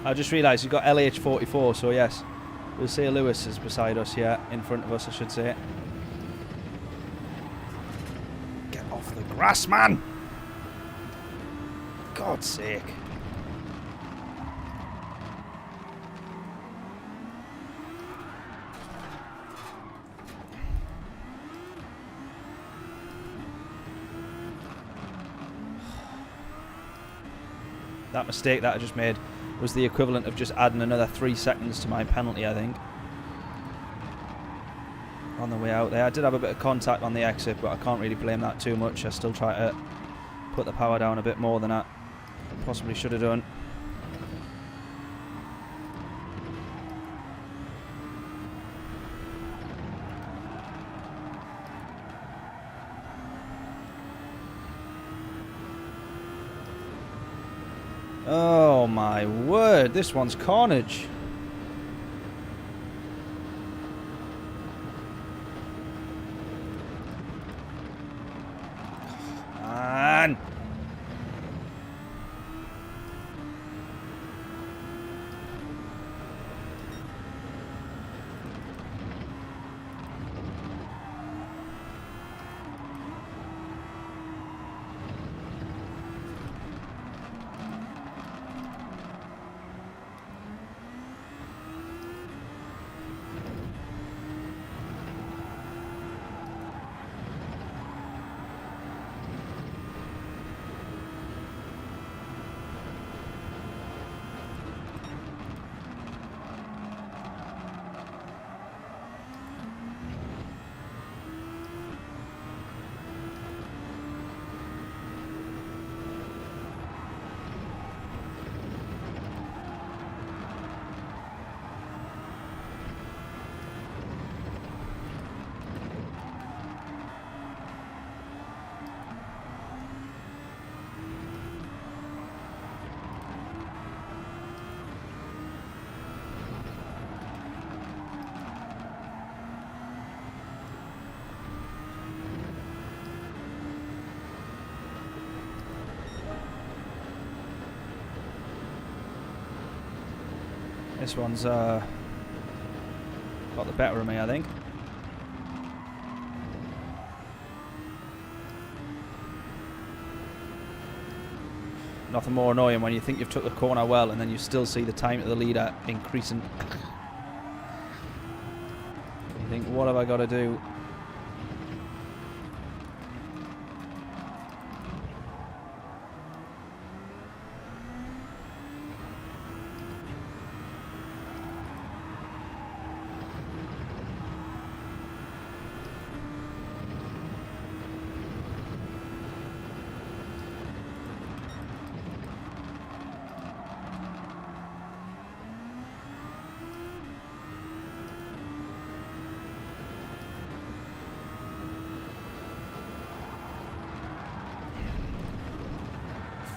I just realised you've got LH44, so yes, we'll say Lewis is beside us here, in front of us I should say. Get off the grass, man! God's sake. That mistake that I just made was the equivalent of just adding another 3 seconds to my penalty, I think. On the way out there. I did have a bit of contact on the exit, but I can't really blame that too much. I still try to put the power down a bit more than I possibly should have done. Oh my word, this one's carnage. Man. This one's got the better of me, I think. Nothing more annoying when you think you've took the corner well and then you still see the time of the leader increasing. You think, what have I got to do?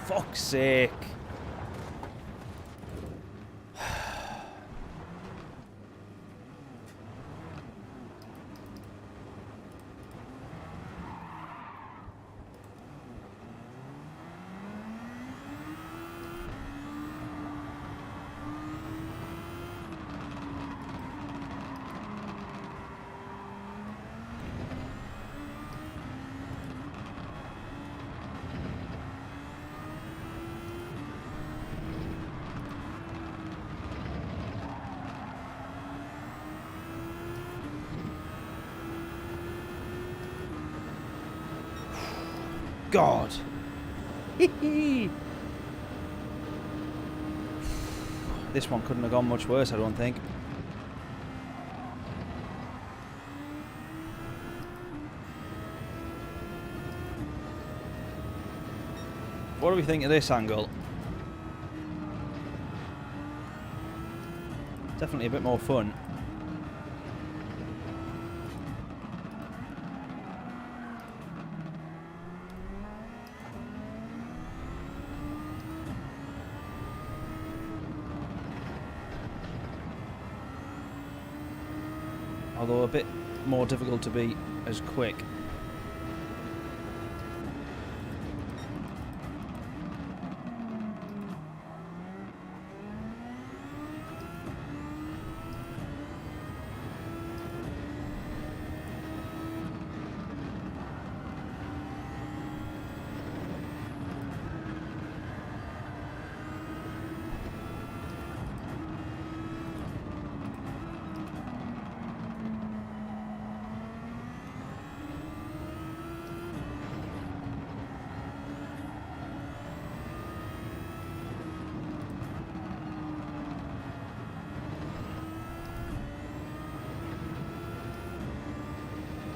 Fuck's sake. God. This one couldn't have gone much worse, I don't think. What do we think of this angle? Definitely a bit more fun. Although a bit more difficult to be as quick.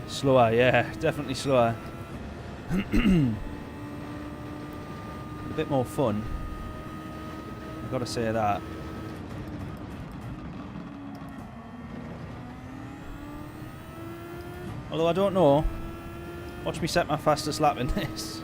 Slower, yeah, definitely slower. A bit more fun. I've got to say that. Although I don't know. Watch me set my fastest lap in this.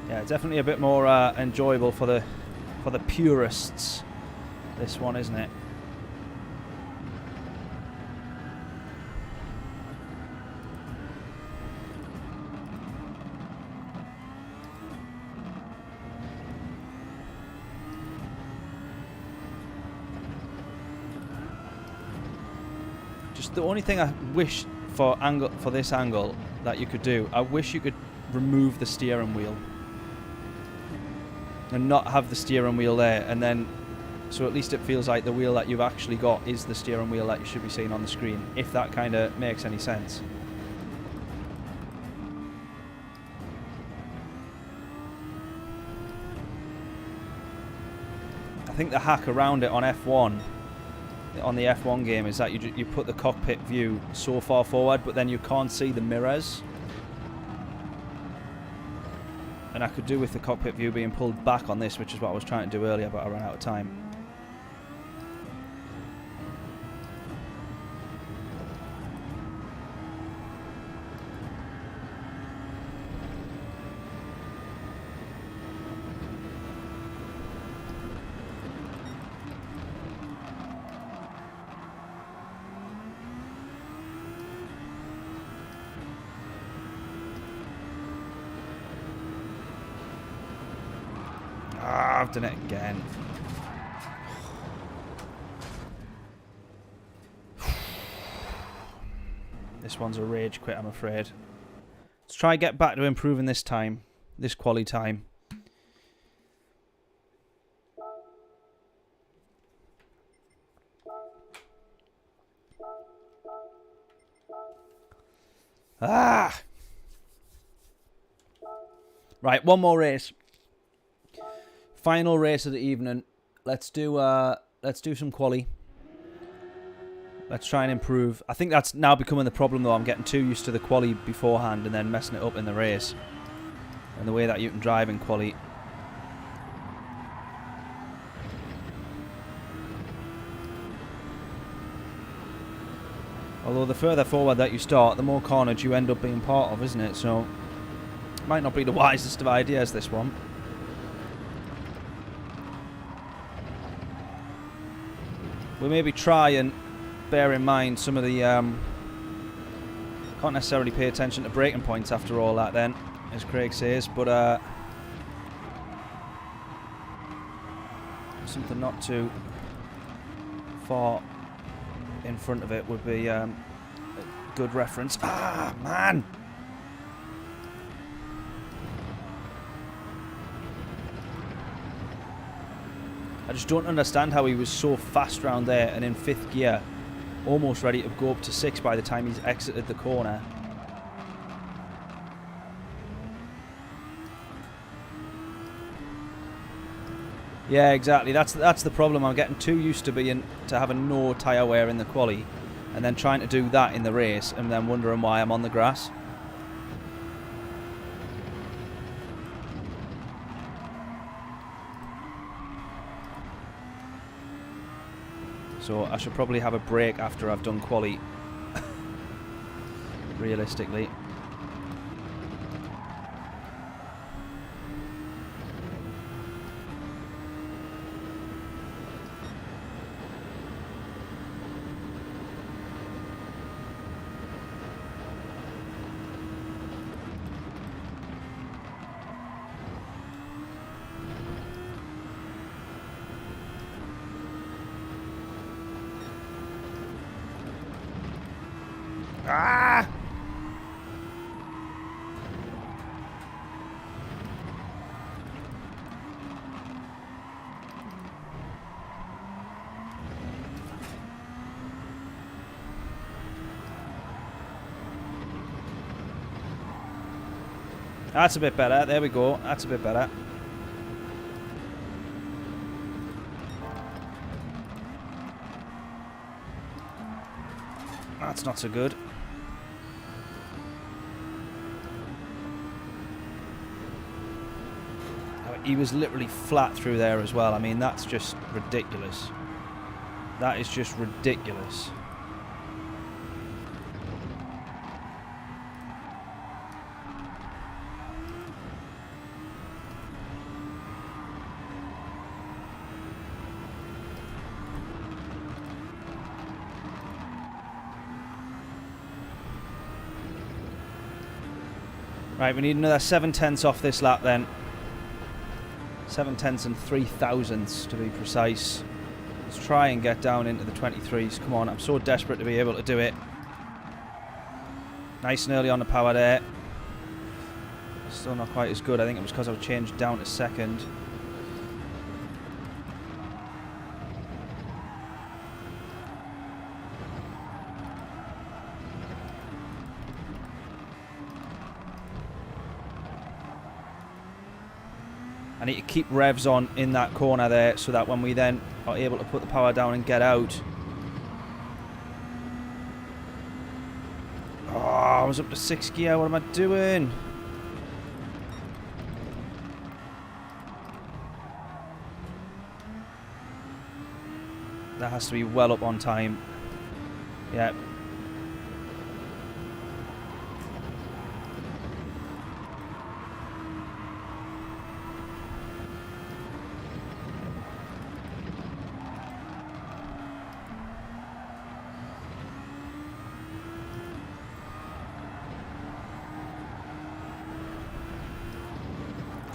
Yeah, definitely a bit more enjoyable for the purists. This one, isn't it? Just the only thing I wish for this angle that you could do, I wish you could remove the steering wheel. And not have the steering wheel there, and then so at least it feels like the wheel that you've actually got is the steering wheel that you should be seeing on the screen, if that kind of makes any sense. I think the hack around it on F1, on the F1 game, is that you put the cockpit view so far forward, but then you can't see the mirrors. And I could do with the cockpit view being pulled back on this, which is what I was trying to do earlier, but I ran out of time. I've done it again. This one's a rage quit, I'm afraid. Let's try and get back to improving this time. This quality time. Ah! Right, one more race. Final race of the evening. Let's do some quali. Let's try and improve. I think that's now becoming the problem though. I'm getting too used to the quali beforehand and then messing it up in the race. And the way that you can drive in quali. Although the further forward that you start, the more carnage you end up being part of, isn't it? So it might not be the wisest of ideas, this one. We'll maybe try and bear in mind some of the... can't necessarily pay attention to braking points after all that then, as Craig says, but something not too far in front of it would be a good reference. Ah, man! I just don't understand how he was so fast round there and in 5th gear, almost ready to go up to 6 by the time he's exited the corner. Yeah, exactly. That's the problem. I'm getting too used to having no tyre wear in the quali, and then trying to do that in the race, and then wondering why I'm on the grass. So I should probably have a break after I've done quali. Realistically. Ah! That's a bit better. There we go. That's a bit better. That's not so good. He was literally flat through there as well. I mean, that's just ridiculous. That is just ridiculous. Right, we need another 7/10 off this lap then. 7/10 and 3/1000 to be precise. Let's try and get down into the 23s. Come on, I'm so desperate to be able to do it. Nice and early on the power there. Still not quite as good. I think it was because I've changed down to second. I need to keep revs on in that corner there so that when we then are able to put the power down and get out. Oh, I was up to 6th gear. What am I doing? That has to be well up on time. Yeah.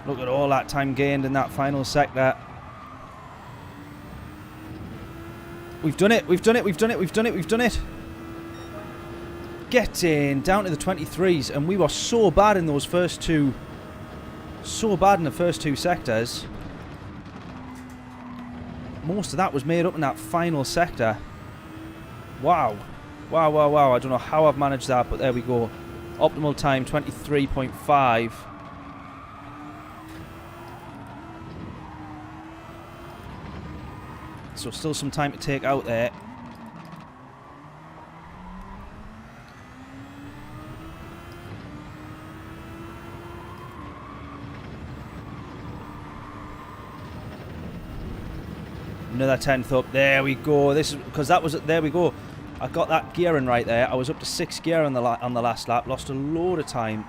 Look at all that time gained in that final sector. We've done it, we've done it, we've done it, we've done it, we've done it. Getting down to the 23s, and we were so bad in those first two. So bad in the first two sectors. Most of that was made up in that final sector. Wow. Wow, wow, wow. I don't know how I've managed that, but there we go. Optimal time, 23.5. So still some time to take out there. Another 10th up. There we go. This is because that was there we go. I got that gearing right there. I was up to 6th gear on the last lap. Lost a load of time.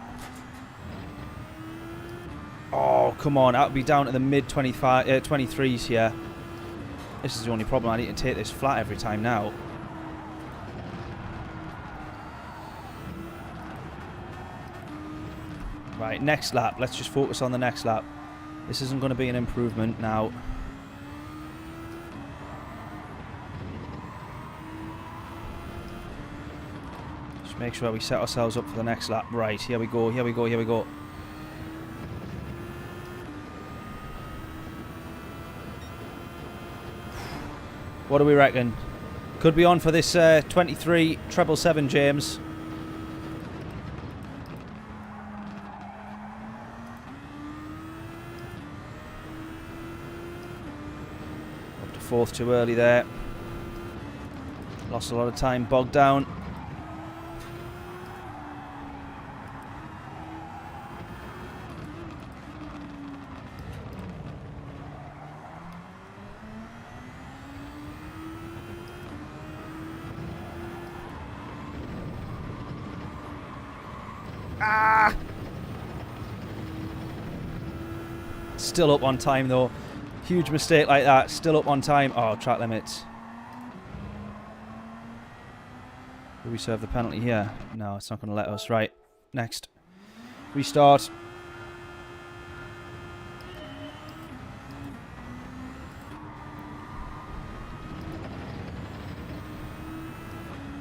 Oh, come on. That'll be down to the mid 23s here. This is the only problem. I need to take this flat every time now. Right, next lap. Let's just focus on the next lap. This isn't going to be an improvement now. Just make sure we set ourselves up for the next lap. Right, here we go, here we go, here we go. What do we reckon? Could be on for this 23 777, James. Up to 4th too early there. Lost a lot of time, bogged down. Ah! Still up on time though. Huge mistake like that. Still up on time. Oh, track limits. Will we serve the penalty here? No, it's not going to let us. Right. Next. Restart.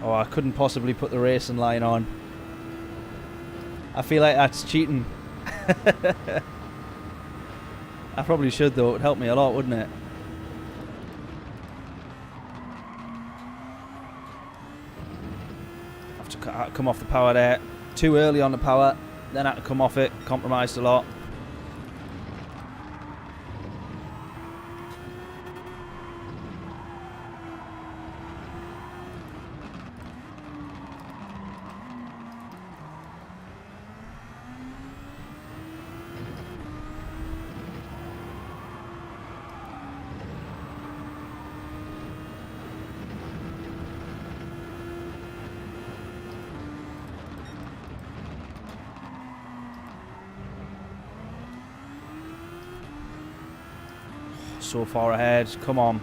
Oh, I couldn't possibly put the racing line on. I feel like that's cheating. I probably should though. It would help me a lot, wouldn't it? Have to come off the power there. Too early on the power. Then I had to come off it. Compromised a lot. So far ahead, come on.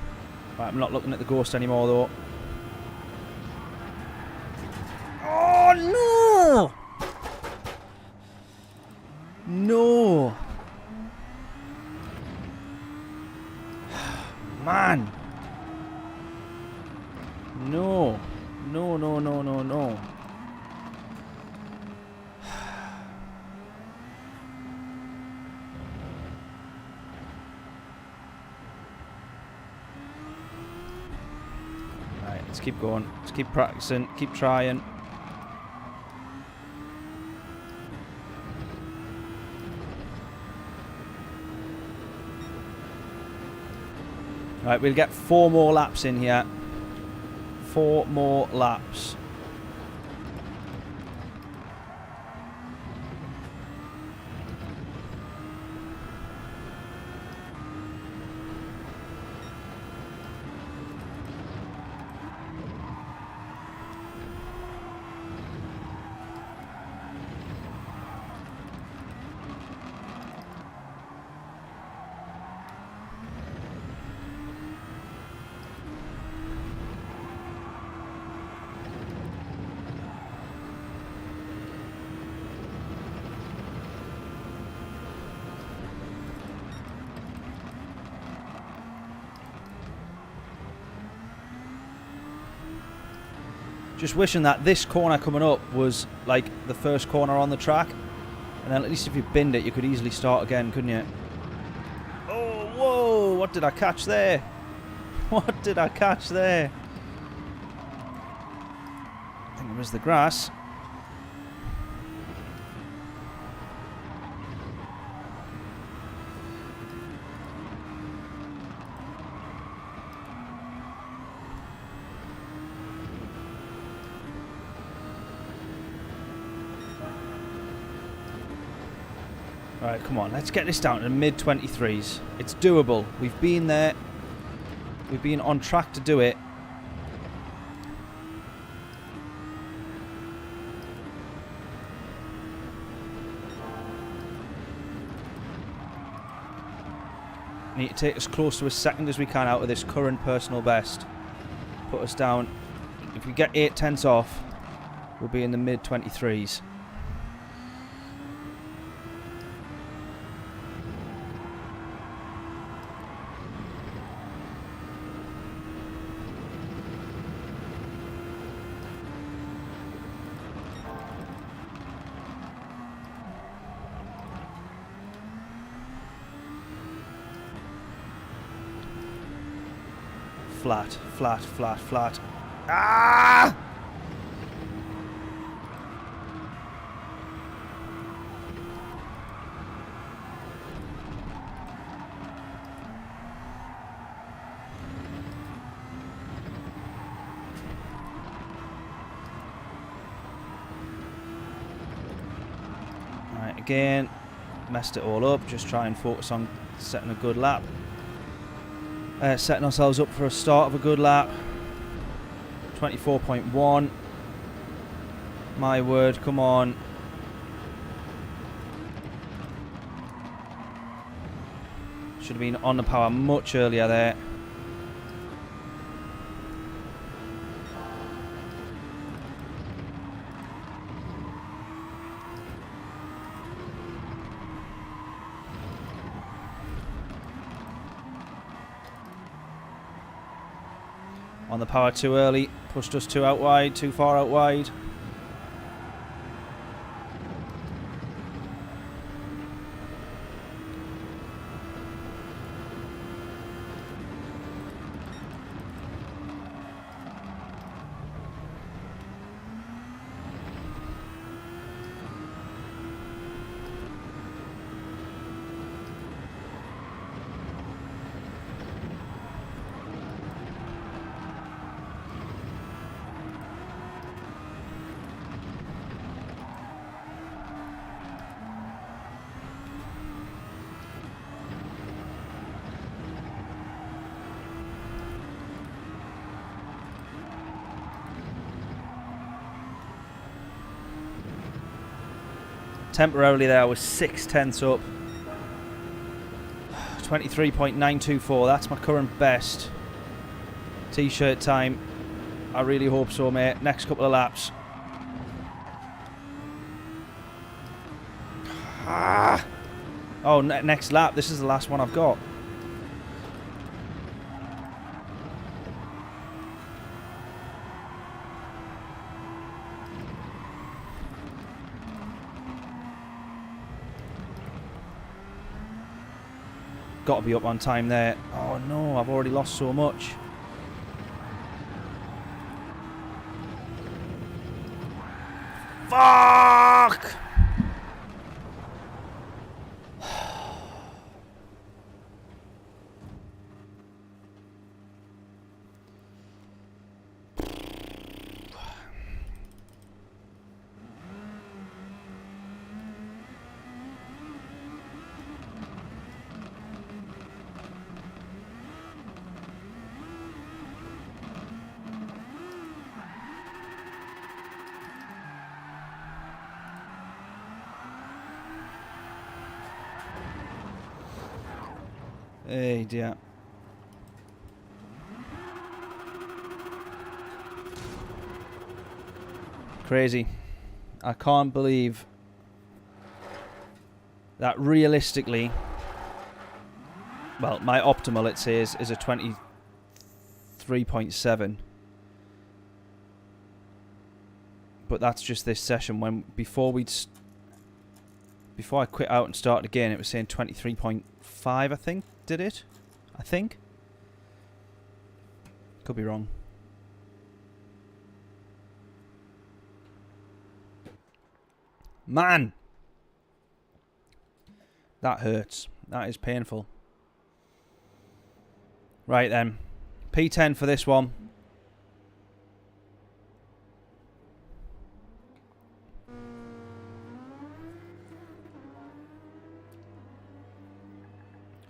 Right, I'm not looking at the ghost anymore though. Oh no! No! Man! No! No, no, no, no, no. Let's keep going. Let's keep practicing. Keep trying. Right, we'll get 4 more laps in here. 4 more laps. Just wishing that this corner coming up was like the first corner on the track. And then at least if you binned it, you could easily start again, couldn't you? Oh, whoa! What did I catch there? What did I catch there? I think it was the grass. Alright, come on, let's get this down to the mid-23s. It's doable. We've been there. We've been on track to do it. Need to take as close to a second as we can out of this current personal best. Put us down. If we get 8/10 off, we'll be in the mid-23s. Flat, flat, flat, flat. Ah! Alright, again, messed it all up. Just try and focus on setting a good lap. Setting ourselves up for a start of a good lap. 24.1. My word, come on. Should have been on the power much earlier there. On the power too early, pushed us too out wide, too far out wide. Temporarily there, I was 6/10 up. 23.924, that's my current best. T-shirt time. I really hope so, mate. Next couple of laps. Ah. Oh, next lap. This is the last one I've got. Got to be up on time there. Oh no, I've already lost so much. Fuck! Hey dear. Crazy. I can't believe that realistically, well, my optimal, it says, is a 23.7. but that's just this session. When before I quit out and started again, it was saying 23.5, I think, did it? I think. Could be wrong. Man! That hurts. That is painful. Right then. P10 for this one.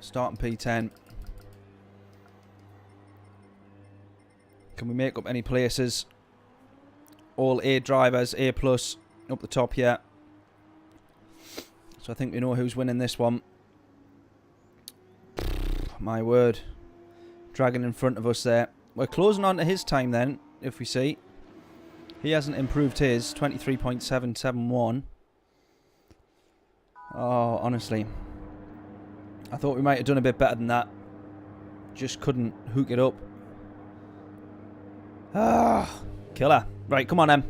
Starting P10. Can we make up any places? All A drivers, A plus, up the top here. So I think we know who's winning this one. My word. Dragon in front of us there. We're closing on to his time then, if we see. He hasn't improved his. 23.771. Oh, honestly. I thought we might have done a bit better than that. Just couldn't hook it up. Ah, killer. Right, come on, Em.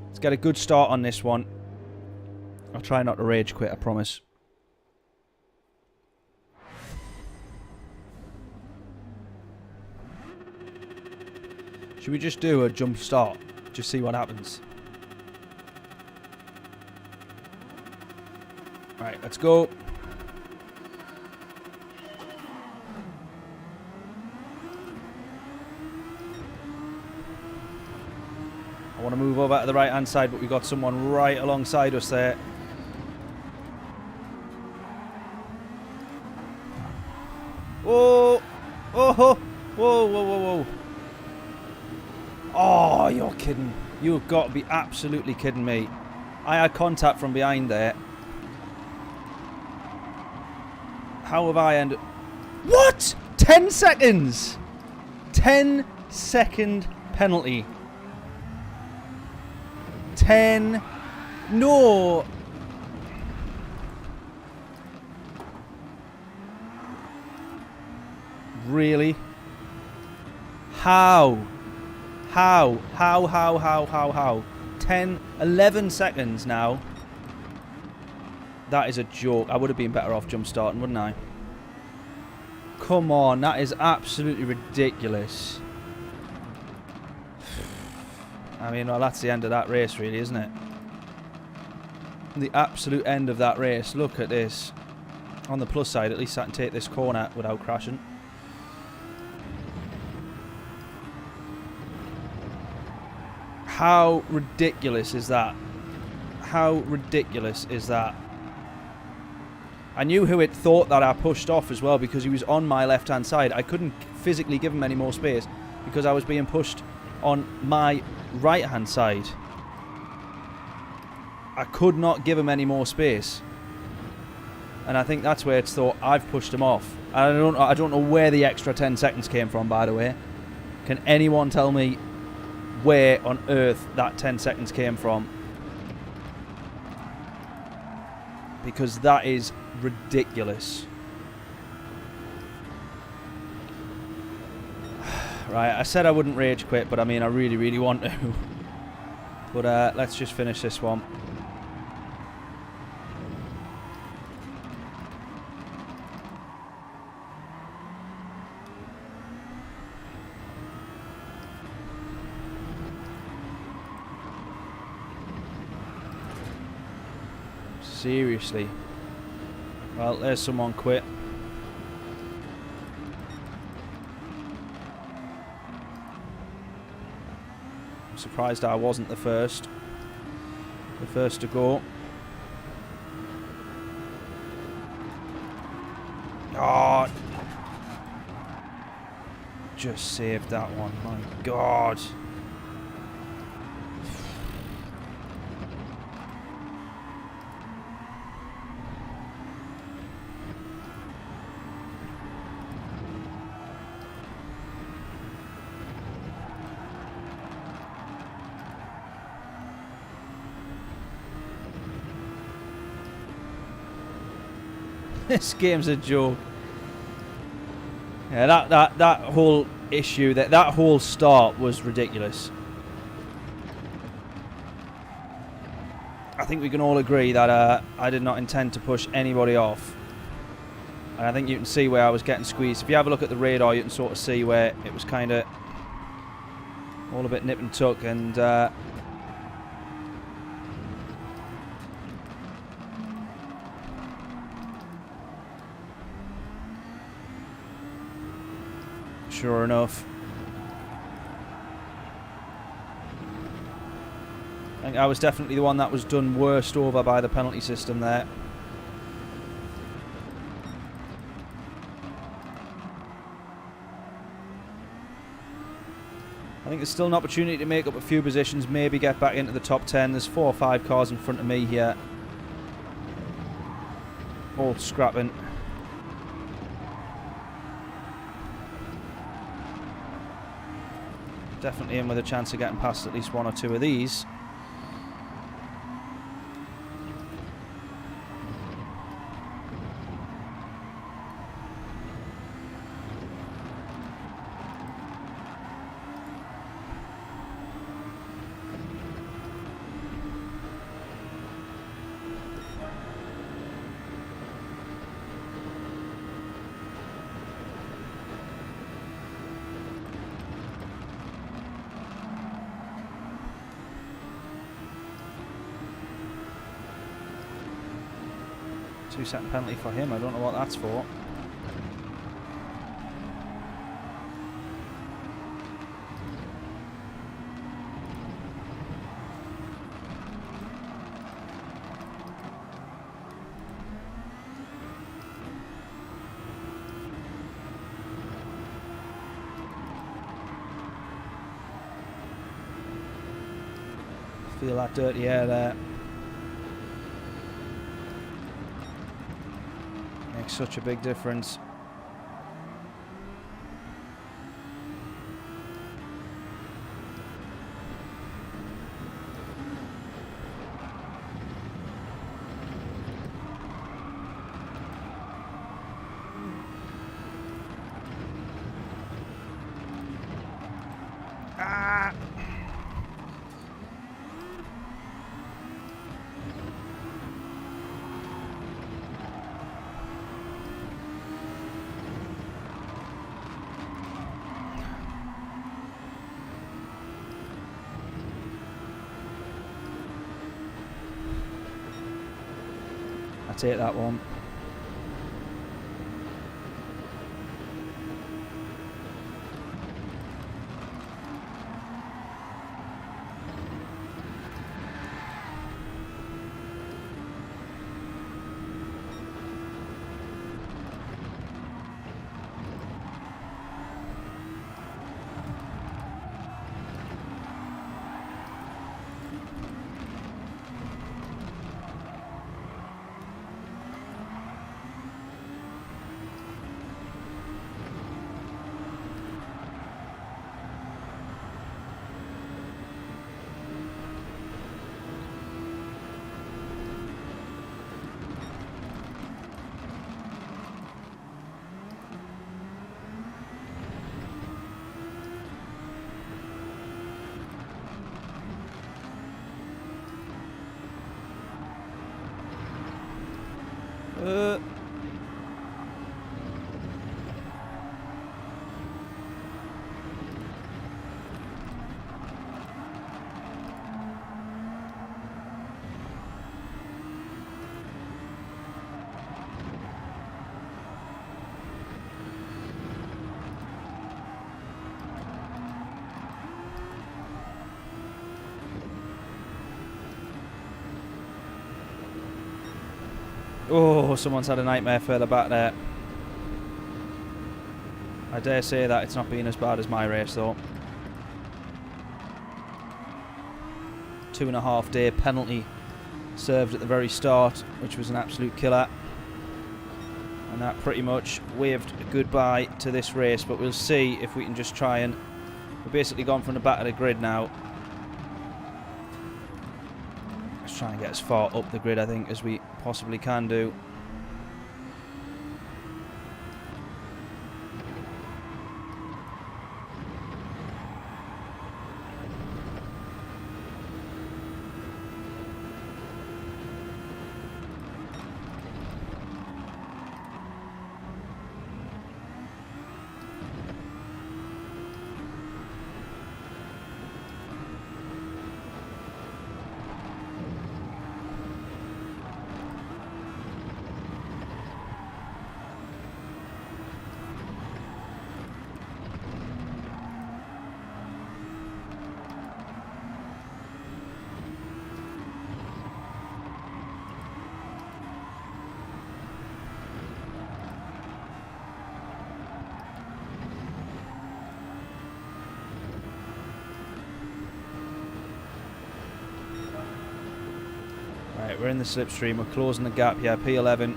Let's get a good start on this one. I'll try not to rage quit, I promise. Should we just do a jump start? Just see what happens. Right, let's go. I want to move over to the right hand side, but we've got someone right alongside us there. Oh! Oh! Whoa! Whoa! Whoa! Whoa! Oh, you're kidding. You've got to be absolutely kidding me. I had contact from behind there. How have I ended... What? 10 seconds! 10-second penalty. 10... No! Really? How? How? 10, 11 seconds now. That is a joke. I would have been better off jump starting, wouldn't I? Come on, that is absolutely ridiculous. I mean, well, that's the end of that race, really, isn't it? The absolute end of that race. Look at this. On the plus side, at least I can take this corner without crashing. How ridiculous is that? How ridiculous is that? I knew who it thought that I pushed off as well because he was on my left-hand side. I couldn't physically give him any more space because I was being pushed on my right-hand side. I could not give him any more space. And I think that's where it's thought I've pushed him off. I don't know where the extra 10 seconds came from, by the way. Can anyone tell me where on earth that 10 seconds came from? Because that is ridiculous. Right, I said I wouldn't rage quit, but I mean I really, really want to. But let's just finish this one. Seriously. Well, there's someone quit. I'm surprised I wasn't the first to go. Oh, just saved that one. My God. This game's a joke. Yeah, that whole issue, that whole start was ridiculous. think we can all agree that I did not intend to push anybody off. And I think you can see where I was getting squeezed. If you have a look at the radar, you can sort of see where it was kind of all a bit nip and tuck, and sure enough, I think I was definitely the one that was done worst over by the penalty system there. I think there's still an opportunity to make up a few positions, maybe get back into the top 10. There's 4 or 5 cars in front of me here, all scrapping. Definitely in with a chance of getting past at least 1 or 2 of these. Two-second penalty for him. I don't know what that's for. Feel that dirty air there. Makes such a big difference. Ah! Take that one. Oh, someone's had a nightmare further back there. I dare say that it's not been as bad as my race though. 2.5 day penalty served at the very start, which was an absolute killer. And that pretty much waved goodbye to this race, but we'll see if we can just try and... We've basically gone from the back of the grid now. Let's try and get as far up the grid, I think, as we possibly can do. Right, we're in the slipstream. We're closing the gap here. P11.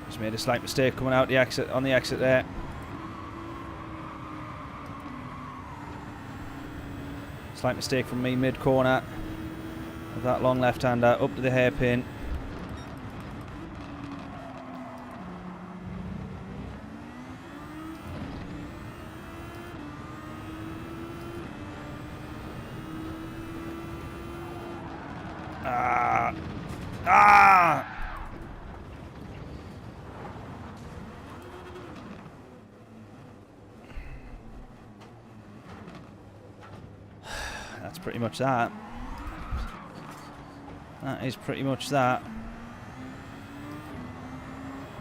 Just made a slight mistake coming out the exit on the exit there. Slight mistake from me mid corner of that long left hander up to the hairpin. That's pretty much that. That is pretty much that.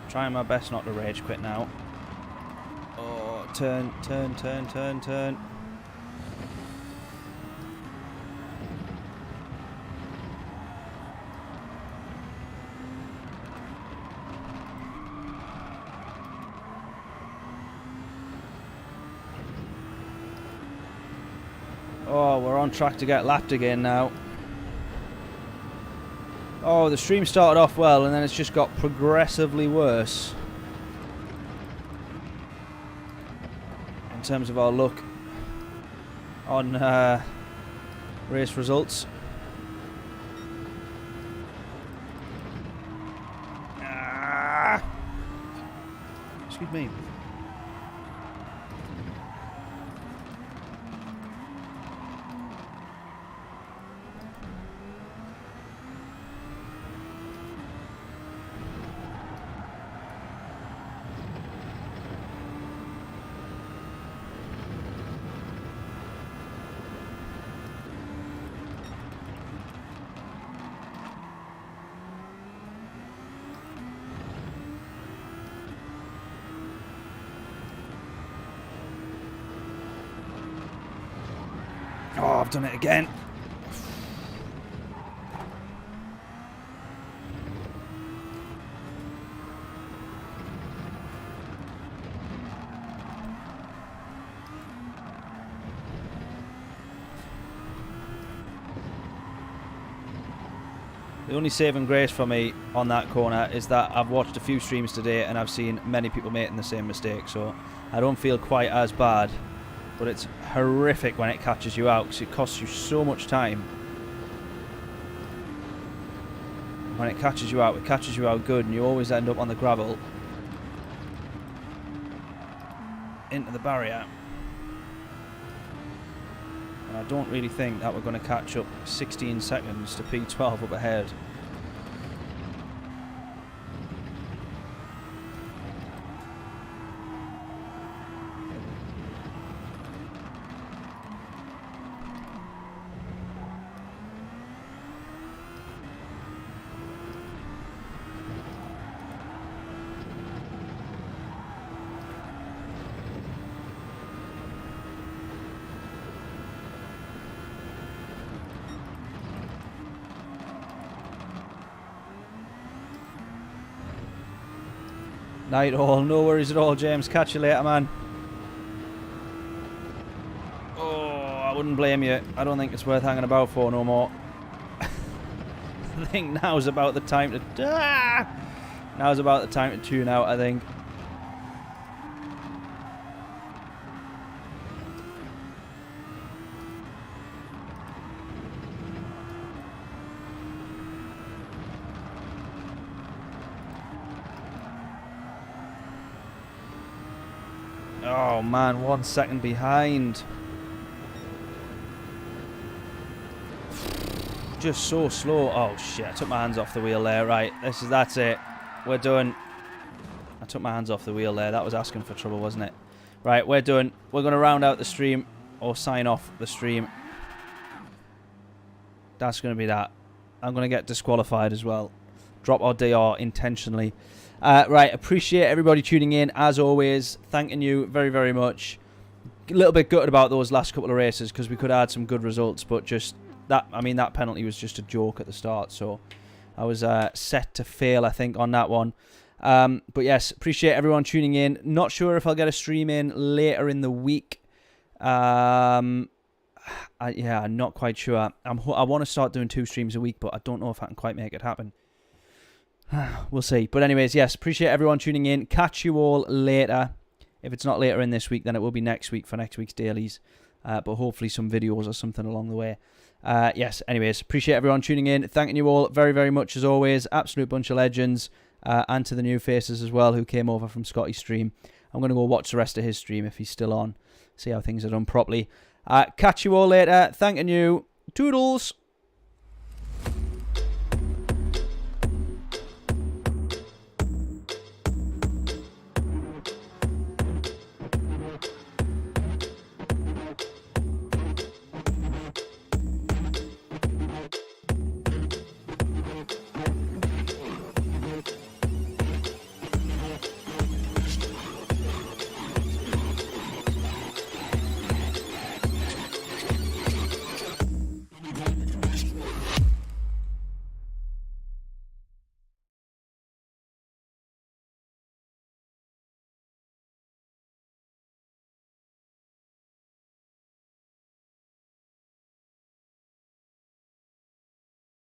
Trying my best not to rage quit now. Oh, turn, turn, turn, turn, turn. Oh, we're on track to get lapped again now. Oh, the stream started off well and then it's just got progressively worse in terms of our luck on race results. Excuse me. Oh, I've done it again. The only saving grace for me on that corner is that I've watched a few streams today and I've seen many people making the same mistake, so I don't feel quite as bad. But it's horrific when it catches you out because it costs you so much time. When it catches you out good and you always end up on the gravel into the barrier. And I don't really think that we're going to catch up 16 seconds to P12 up ahead. Night all, no worries at all, James. Catch you later, man. Oh, I wouldn't blame you. I don't think it's worth hanging about for no more. I think now's about the time to... Now's about the time to tune out, I think. Oh man, 1 second behind. Just so slow. Oh shit, I took my hands off the wheel there. Right, that's it. We're done. I took my hands off the wheel there. That was asking for trouble, wasn't it? Right, we're done. We're going to round out the stream or sign off the stream. That's going to be that. I'm going to get disqualified as well. drop our DR intentionally. Right, appreciate everybody tuning in, as always. Thanking you very, very much. A little bit gutted about those last couple of races because we could have had some good results, but just that, I mean, that penalty was just a joke at the start, so I was set to fail, I think, on that one. But yes, appreciate everyone tuning in. Not sure if I'll get a stream in later in the week. Yeah, I'm not quite sure. I want to start doing 2 streams a week, but I don't know if I can quite make it happen. We'll see. But anyways, yes, appreciate everyone tuning in. Catch you all later. If it's not later in this week, then it will be next week for next week's dailies. But hopefully some videos or something along the way. Yes, anyways, appreciate everyone tuning in. Thanking you all very, very much as always. Absolute bunch of legends. And to the new faces as well who came over from Scotty's stream. I'm going to go watch the rest of his stream if he's still on. See how things are done properly. Catch you all later. Thanking you. Toodles.